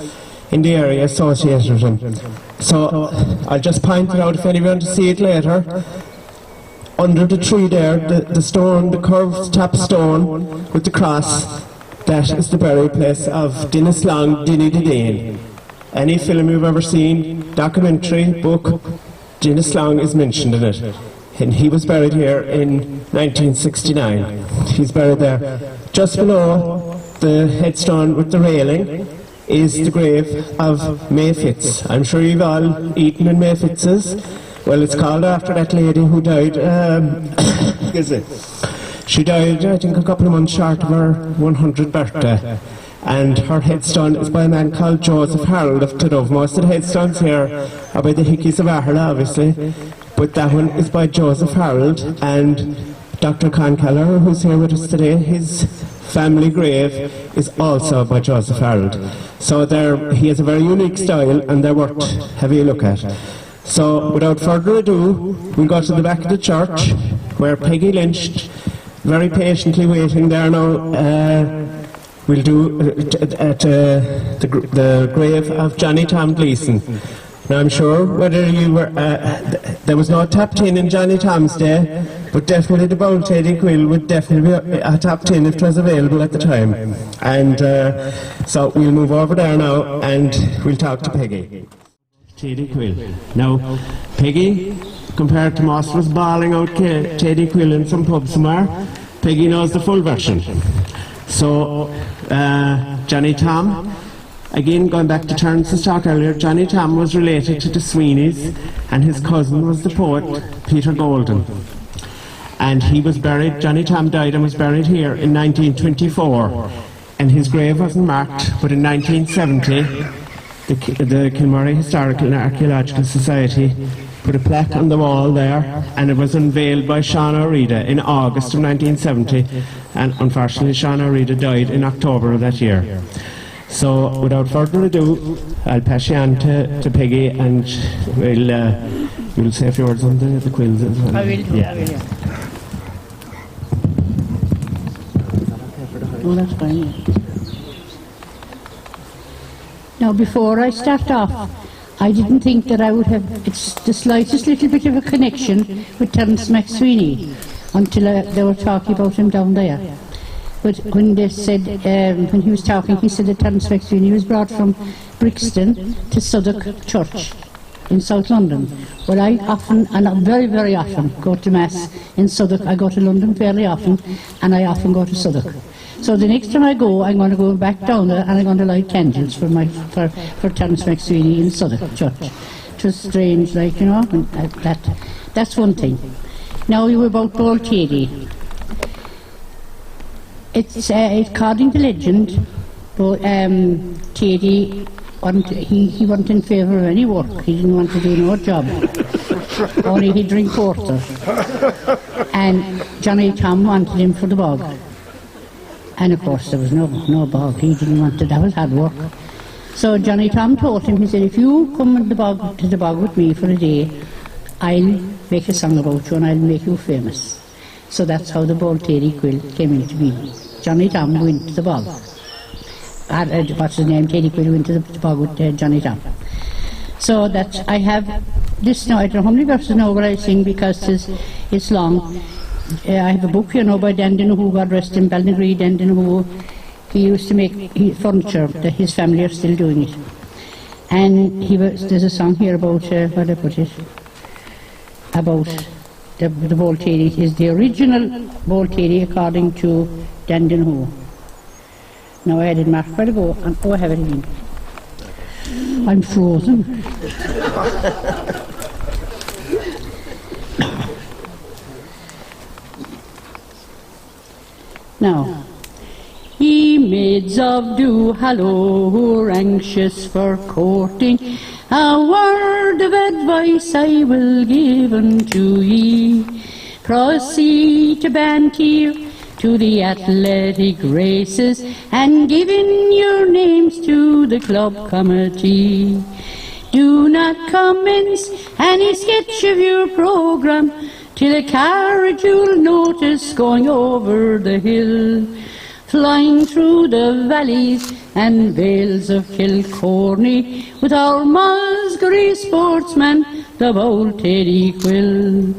in the area associated with him. So I'll just point it out if anyone wants to see it later. Under the tree there, the stone, the curved top stone with the cross, that is the burial place of Dennis Long, Dinny the Dane. Any film you've ever seen, documentary, book, Dennis Long is mentioned in it. And he was buried here in 1969. He's buried there. Just below the headstone with the railing is the grave of May Fitz. I'm sure you've all eaten in May Fitz's. Well, it's called after that lady who died. She died, I think, a couple of months short of her 100th birthday. And her headstone is by a man called Joseph Harold of Tudove. Most of the headstones here are by the Hickeys of Aherla, obviously. But that one is by Joseph Harold. And Dr. Con Keller, who's here with us today, his family grave is also by Joseph Harold. So he has a very unique style, and they're worth having a look at. So without further ado, we'll go to the back of the church where Peggy Lynch, very patiently waiting there now, we'll do at the grave of Johnny Tom Gleeson. Now I'm sure whether you were, there was no top 10 in Johnny Tom's day, but definitely the Bold Teddy Quill would definitely be a top 10 if it was available at the time. And so we'll move over there now and we'll talk to Peggy. Teddy Quill. Now, Peggy, compared to most, was bawling out Teddy Quill in some pub somewhere. Peggy knows the full version. So, Johnny Tom, again going back to Terence's talk earlier, Johnny Tom was related to the Sweeneys, and his cousin was the poet Peter Golden. And he was buried, Johnny Tom died and was buried here in 1924. And his grave wasn't marked, but in 1970, the Kilmurry Historical and Archaeological Society put a plaque on the wall there, and it was unveiled by Sean O'Reida in August of 1970, and unfortunately Sean O'Reida died in October of that year. So without further ado, I'll pass you on to Peggy, and we'll say a few words on the quills as well. I will. Yeah. I will, yeah. Oh, that's fine. Yeah. Now, before I start off, I didn't think that I would have the slightest little bit of a connection with Terence McSweeney until they were talking about him down there. But when they said, when he was talking, he said that Terence McSweeney was brought from Brixton to Southwark Church in South London. Well, I often, and very, very often, go to Mass in Southwark. I go to London fairly often, and I often go to Southwark. So the next time I go, I'm going to go back down there and I'm going to light candles for Terence McSweeney in Southwark Church. It was strange, like, you know, and that's one thing. Now you were about Bold Teddy. It's according to legend, but Teddy he wasn't in favour of any work. He didn't want to do no job. Only he'd drink porter. And Johnny Tom wanted him for the bog. And of course there was no bog. He didn't want to, that was hard work. So Johnny Tom told him, he said, if you come to the bog with me for a day, I'll make a song about you and I'll make you famous. So that's how the Bold Teddy Quill came into being. Johnny Tom went to the bog. What's his name? Teddy Quill went to the bog with Johnny Tom. So that I have this now, I don't know how many verses now, but I sing because it's long. I have a book, you know, by Dan Dinahoo, God rest him, Ballingree Dan Dinahoo. He used to make furniture, his family are still doing it. And there's a song here about, where I put it, about the Bold Teddy. It is the original Bold Teddy according to Dan Dinahoo. Now I had it marked where to go, and I have it again. I'm frozen. Now, ye maids of Duhallow who are anxious for courting, a word of advice I will give unto ye. Proceed to Banteer, to the athletic races, and give in your names to the club committee. Do not commence any sketch of your programme till a carriage you'll notice going over the hill, flying through the valleys and vales of Kilmurry with our Musgrave sportsman, the bold Teddy Quill.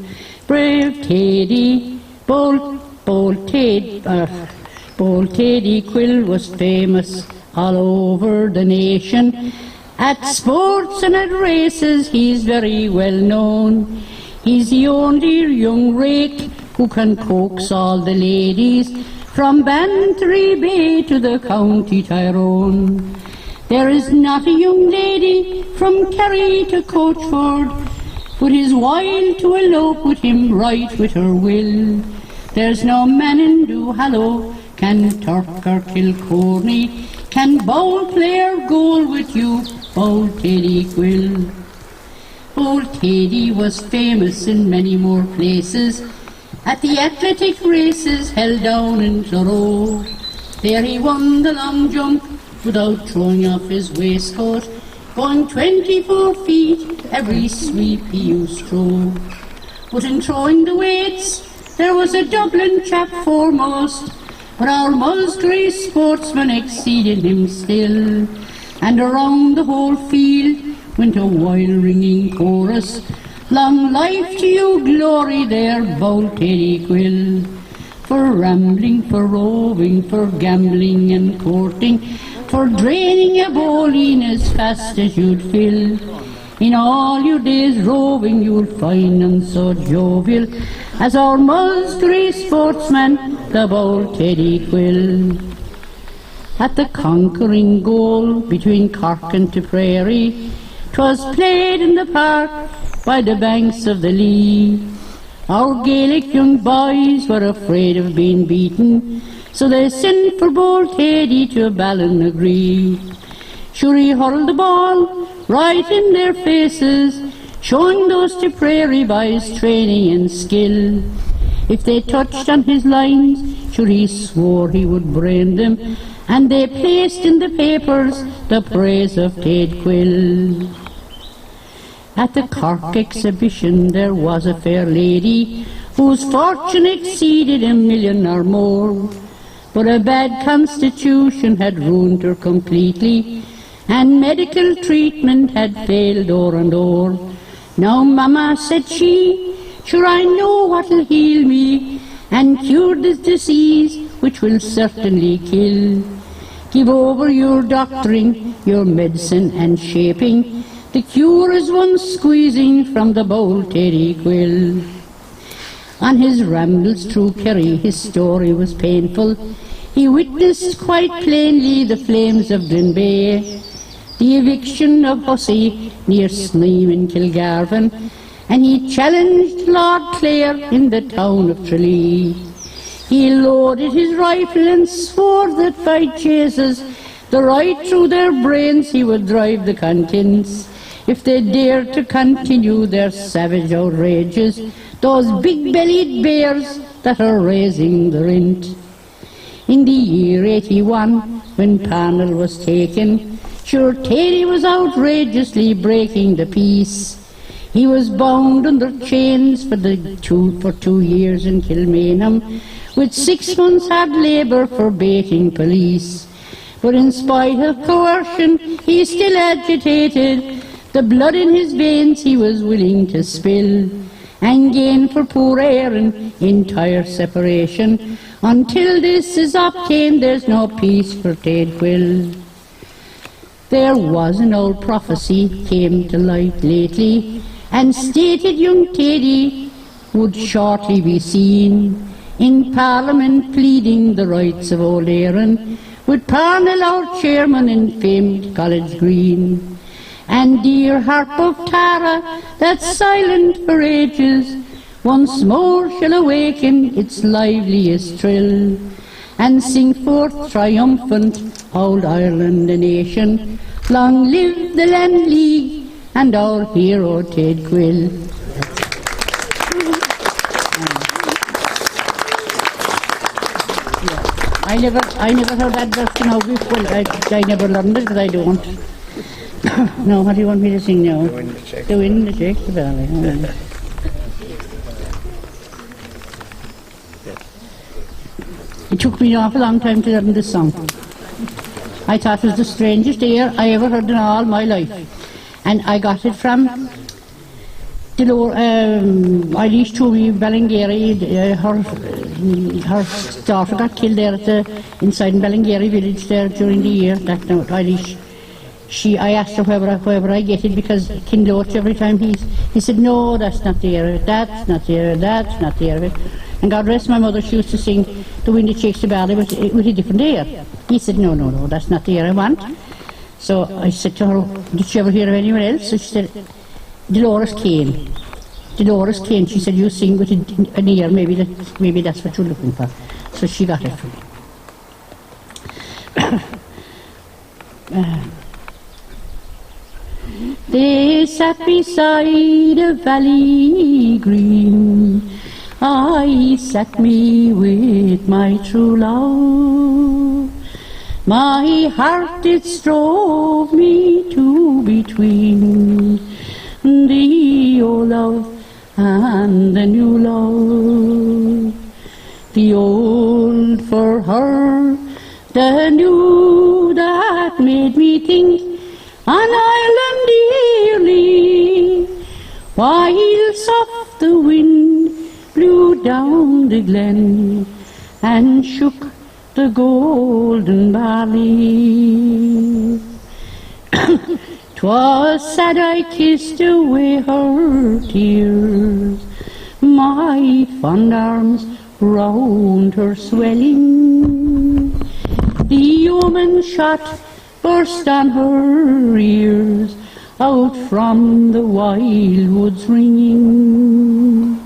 Brave Teddy, bold Teddy Quill was famous all over the nation. At sports and at races he's very well known. He's the only young rake who can coax all the ladies from Bantry Bay to the County Tyrone. There is not a young lady from Kerry to Coachford but is wild to elope with him right with her will. There's no man in Duhallow can Turk or Kilmurry, can bowl player goal with you, bold Teddy Quill. Old Teddy was famous in many more places, at the athletic races held down in Cloro. There he won the long jump without throwing off his waistcoat, going 24 feet every sweep he used to throw. But in throwing the weights there was a Dublin chap foremost, but our Musgrave sportsman exceeded him still, and around the whole field went a wild ringing chorus, long life to you, glory there, bold Teddy Quill. For rambling, for roving, for gambling and courting, for draining a bowling as fast as you'd fill. In all your days roving you'll find none so jovial as our Musgrave sportsman, the bold Teddy Quill. At the conquering goal between Cork and Tipperary, 'twas played in the park by the banks of the Lee. Our Gaelic young boys were afraid of being beaten, so they sent for bold Teddy to Ballinagree. Sure he hurled the ball right in their faces, showing those Tipperary boys training and skill. If they touched on his lines, sure he swore he would brain them, and they placed in the papers the praise of Ted Quill. At the Cork exhibition there was a fair lady whose fortune exceeded £1 million or more, but a bad constitution had ruined her completely, and medical treatment had failed o'er and o'er. Now, Mama, said she, sure I know what'll heal me and cure this disease which will certainly kill. Give over your doctoring, your medicine and shaping. The cure is one squeezing from the bold Teddy Quill. On his rambles through Kerry his story was painful. He witnessed quite plainly the flames of Dunbay, the eviction of Hussey near Sneem in Kilgarvan, and he challenged Lord Clare in the town of Tralee. He loaded his rifle and swore that by Jesus, the right through their brains he would drive the contents, if they dared to continue their savage outrages, those big-bellied bears that are raising the rent. In the year 81, when Parnell was taken, sure Teddy was outrageously breaking the peace. He was bound under chains for 2 years in Kilmainham, with 6 months hard labour for baiting police. But in spite of coercion, he still agitated. The blood in his veins he was willing to spill, and gain for poor Aaron entire separation. Until this is obtained, there's no peace for Ted Quill. There was an old prophecy came to light lately, and stated young Teddy would shortly be seen in Parliament pleading the rights of old Aaron, with Parnell our chairman in famed College Green. And dear harp of Tara, that's silent for ages, once more shall awaken its liveliest trill, and sing forth triumphant, old Ireland a nation. Long live the Land League and our hero Ted Quill. I never heard that version of before. I never learned it because I don't. No, what do you want me to sing now? The Wind That Shakes The Wind That Shakes the Valley. It took me an awful long time to learn this song. I thought it was the strangest air I ever heard in all my life. And I got it from Irish Toomey Ballingeary. Her daughter got killed there inside in Ballingeary village there during the year. That Irish. I asked her wherever I get it, because Kinloach every time he said, no, that's not the air of it, that's not the air of it, that's not the air of it. And God rest my mother, she used to sing The Wind That Shakes the Valley with a different air. He said, no, that's not the air I want. So I said to her, did you ever hear of anyone else? So she said, Dolores Kane. Dolores Kane, she said, you sing with an ear, maybe that's what you're looking for. So she got it for me. They sat beside a valley green. I sat me with my true love. My heart it strove me to between the old love and the new love. The old for her, the new that made me think an island dearly, while soft the wind blew down the glen and shook the golden barley. 'Twas sad I kissed away her tears, my fond arms round her swelling. The yeoman shot burst on her ears, out from the wild woods ringing.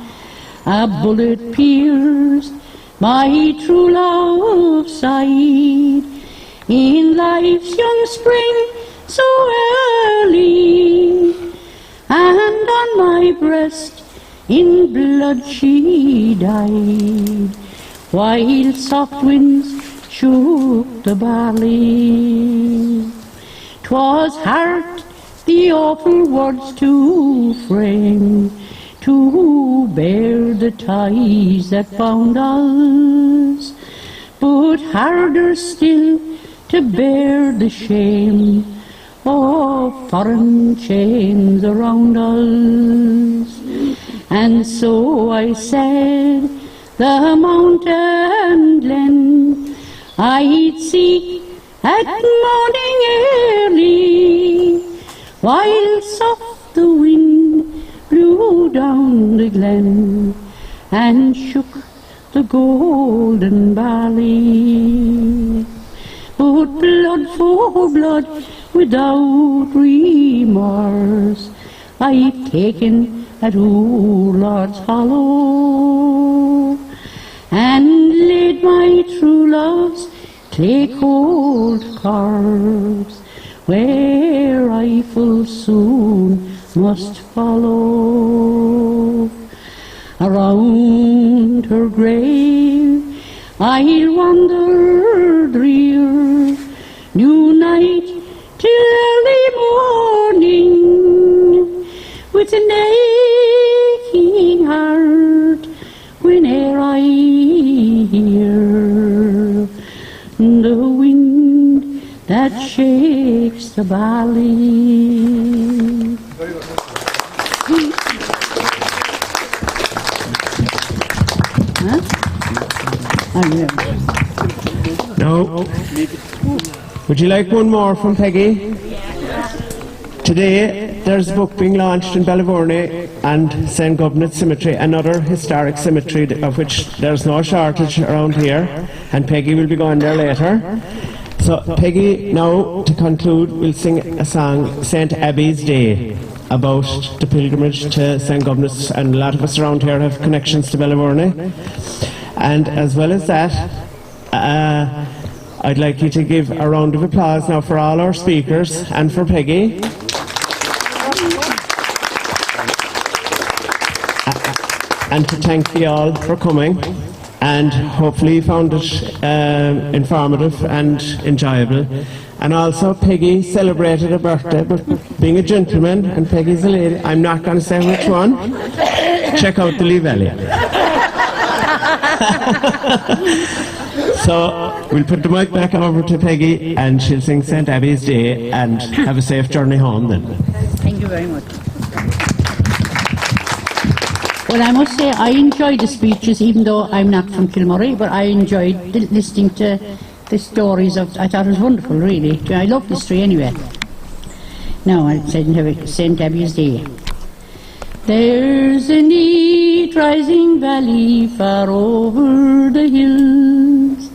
A bullet pierced my true love's side in life's young spring so early, and on my breast in blood she died, while soft winds shook the barley. 'Twas hard the awful words to frame, to bear the ties that bound us, but harder still to bear the shame of foreign chains around us. And so I said, the mountain glen I'd seek at morning early, while soft the wind blew down the glen and shook the golden barley. But blood for blood, without remorse, I've taken at Lord's Hollow, and laid my true love's clay cold corpse, where I full soon must follow. Around her grave I'll wander drear, new night till early morning, with an aching heart whene'er I hear the wind that shakes the barley. Huh? No. Would you like one more from Peggy? Today there's a book being launched in Ballyvourney and St. Gobnet Cemetery, another historic cemetery of which there's no shortage around here, and Peggy will be going there later. So Peggy, now to conclude, will sing a song, St. Abby's Day, about the pilgrimage to St. Gobnet, and a lot of us around here have connections to Ballyvourney. And as well as that, I'd like you to give a round of applause now for all our speakers and for Peggy. And to thank you all for coming. and hopefully you found it informative and enjoyable. And also Peggy celebrated her birthday, but being a gentleman and Peggy's a lady, I'm not going to say which one. Check out the Lee Valley. So we'll put the mic back over to Peggy and she'll sing St. Abby's Day, and have a safe journey home then. Thank you very much. Well, I must say I enjoyed the speeches, even though I'm not from Kilmurry, but I enjoyed listening to the stories of, I thought it was wonderful, really. I love history anyway. Now, I said St. Abby's Day. There's a neat rising valley far over the hills,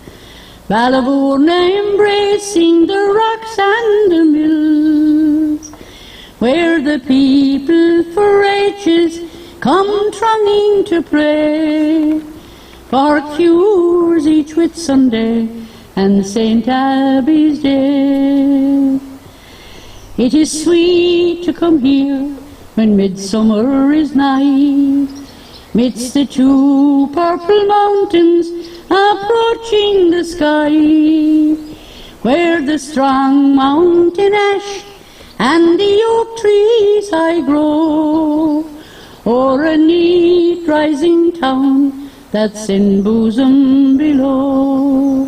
Balaburna embracing the rocks and the mills, where the people for ages come thronging to pray for cures each Whitsunday and St. Abby's Day. It is sweet to come here when midsummer is nigh, midst the two purple mountains approaching the sky, where the strong mountain ash and the oak trees high grow, o'er a neat rising town that's in bosom below.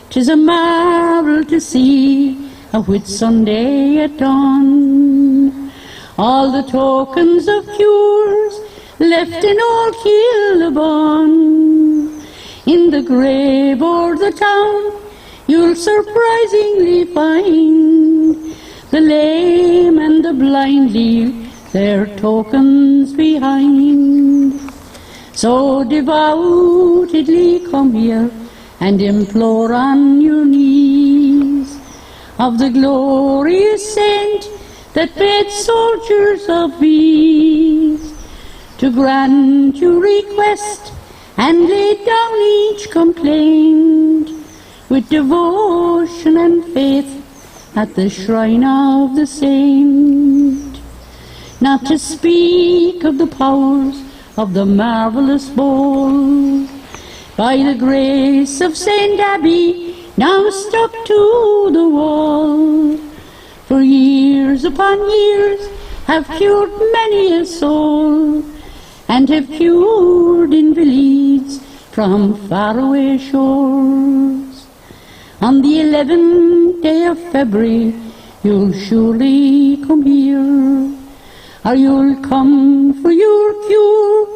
'Tis a marvel to see a Whitsunday at dawn, all the tokens of cures left in old Kilmurry. In the grave o'er the town you'll surprisingly find the lame and the blind leave their tokens behind. So devoutedly come here and implore on your knees of the glorious saint that bade soldiers of peace to grant your request and lay down each complaint with devotion and faith at the shrine of the saint. Not to speak of the powers of the marvellous bowl, by the grace of St. Abby now stuck to the wall, for years upon years have cured many a soul, and have cured invalids from faraway shores. On the 11th day of February you'll surely come here, or you'll come for your cure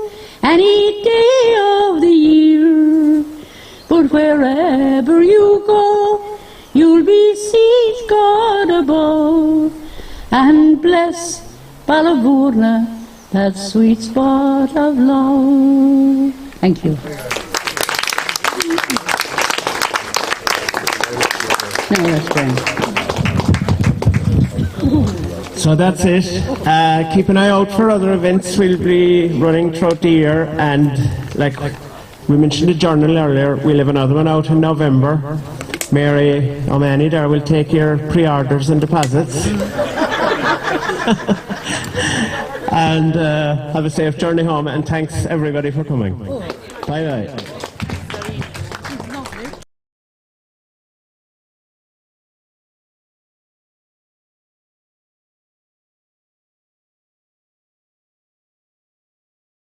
any day of the year. But wherever you go, you'll beseech God above, and bless Balaburna, that sweet spot of love. Thank you. Now let's go. So that's it. Keep an eye out for other events. We'll be running throughout the year, and like we mentioned the journal earlier, we'll have another one out in November. Mary O'Mahony there will take your pre-orders and deposits. And have a safe journey home, and thanks everybody for coming. Bye bye.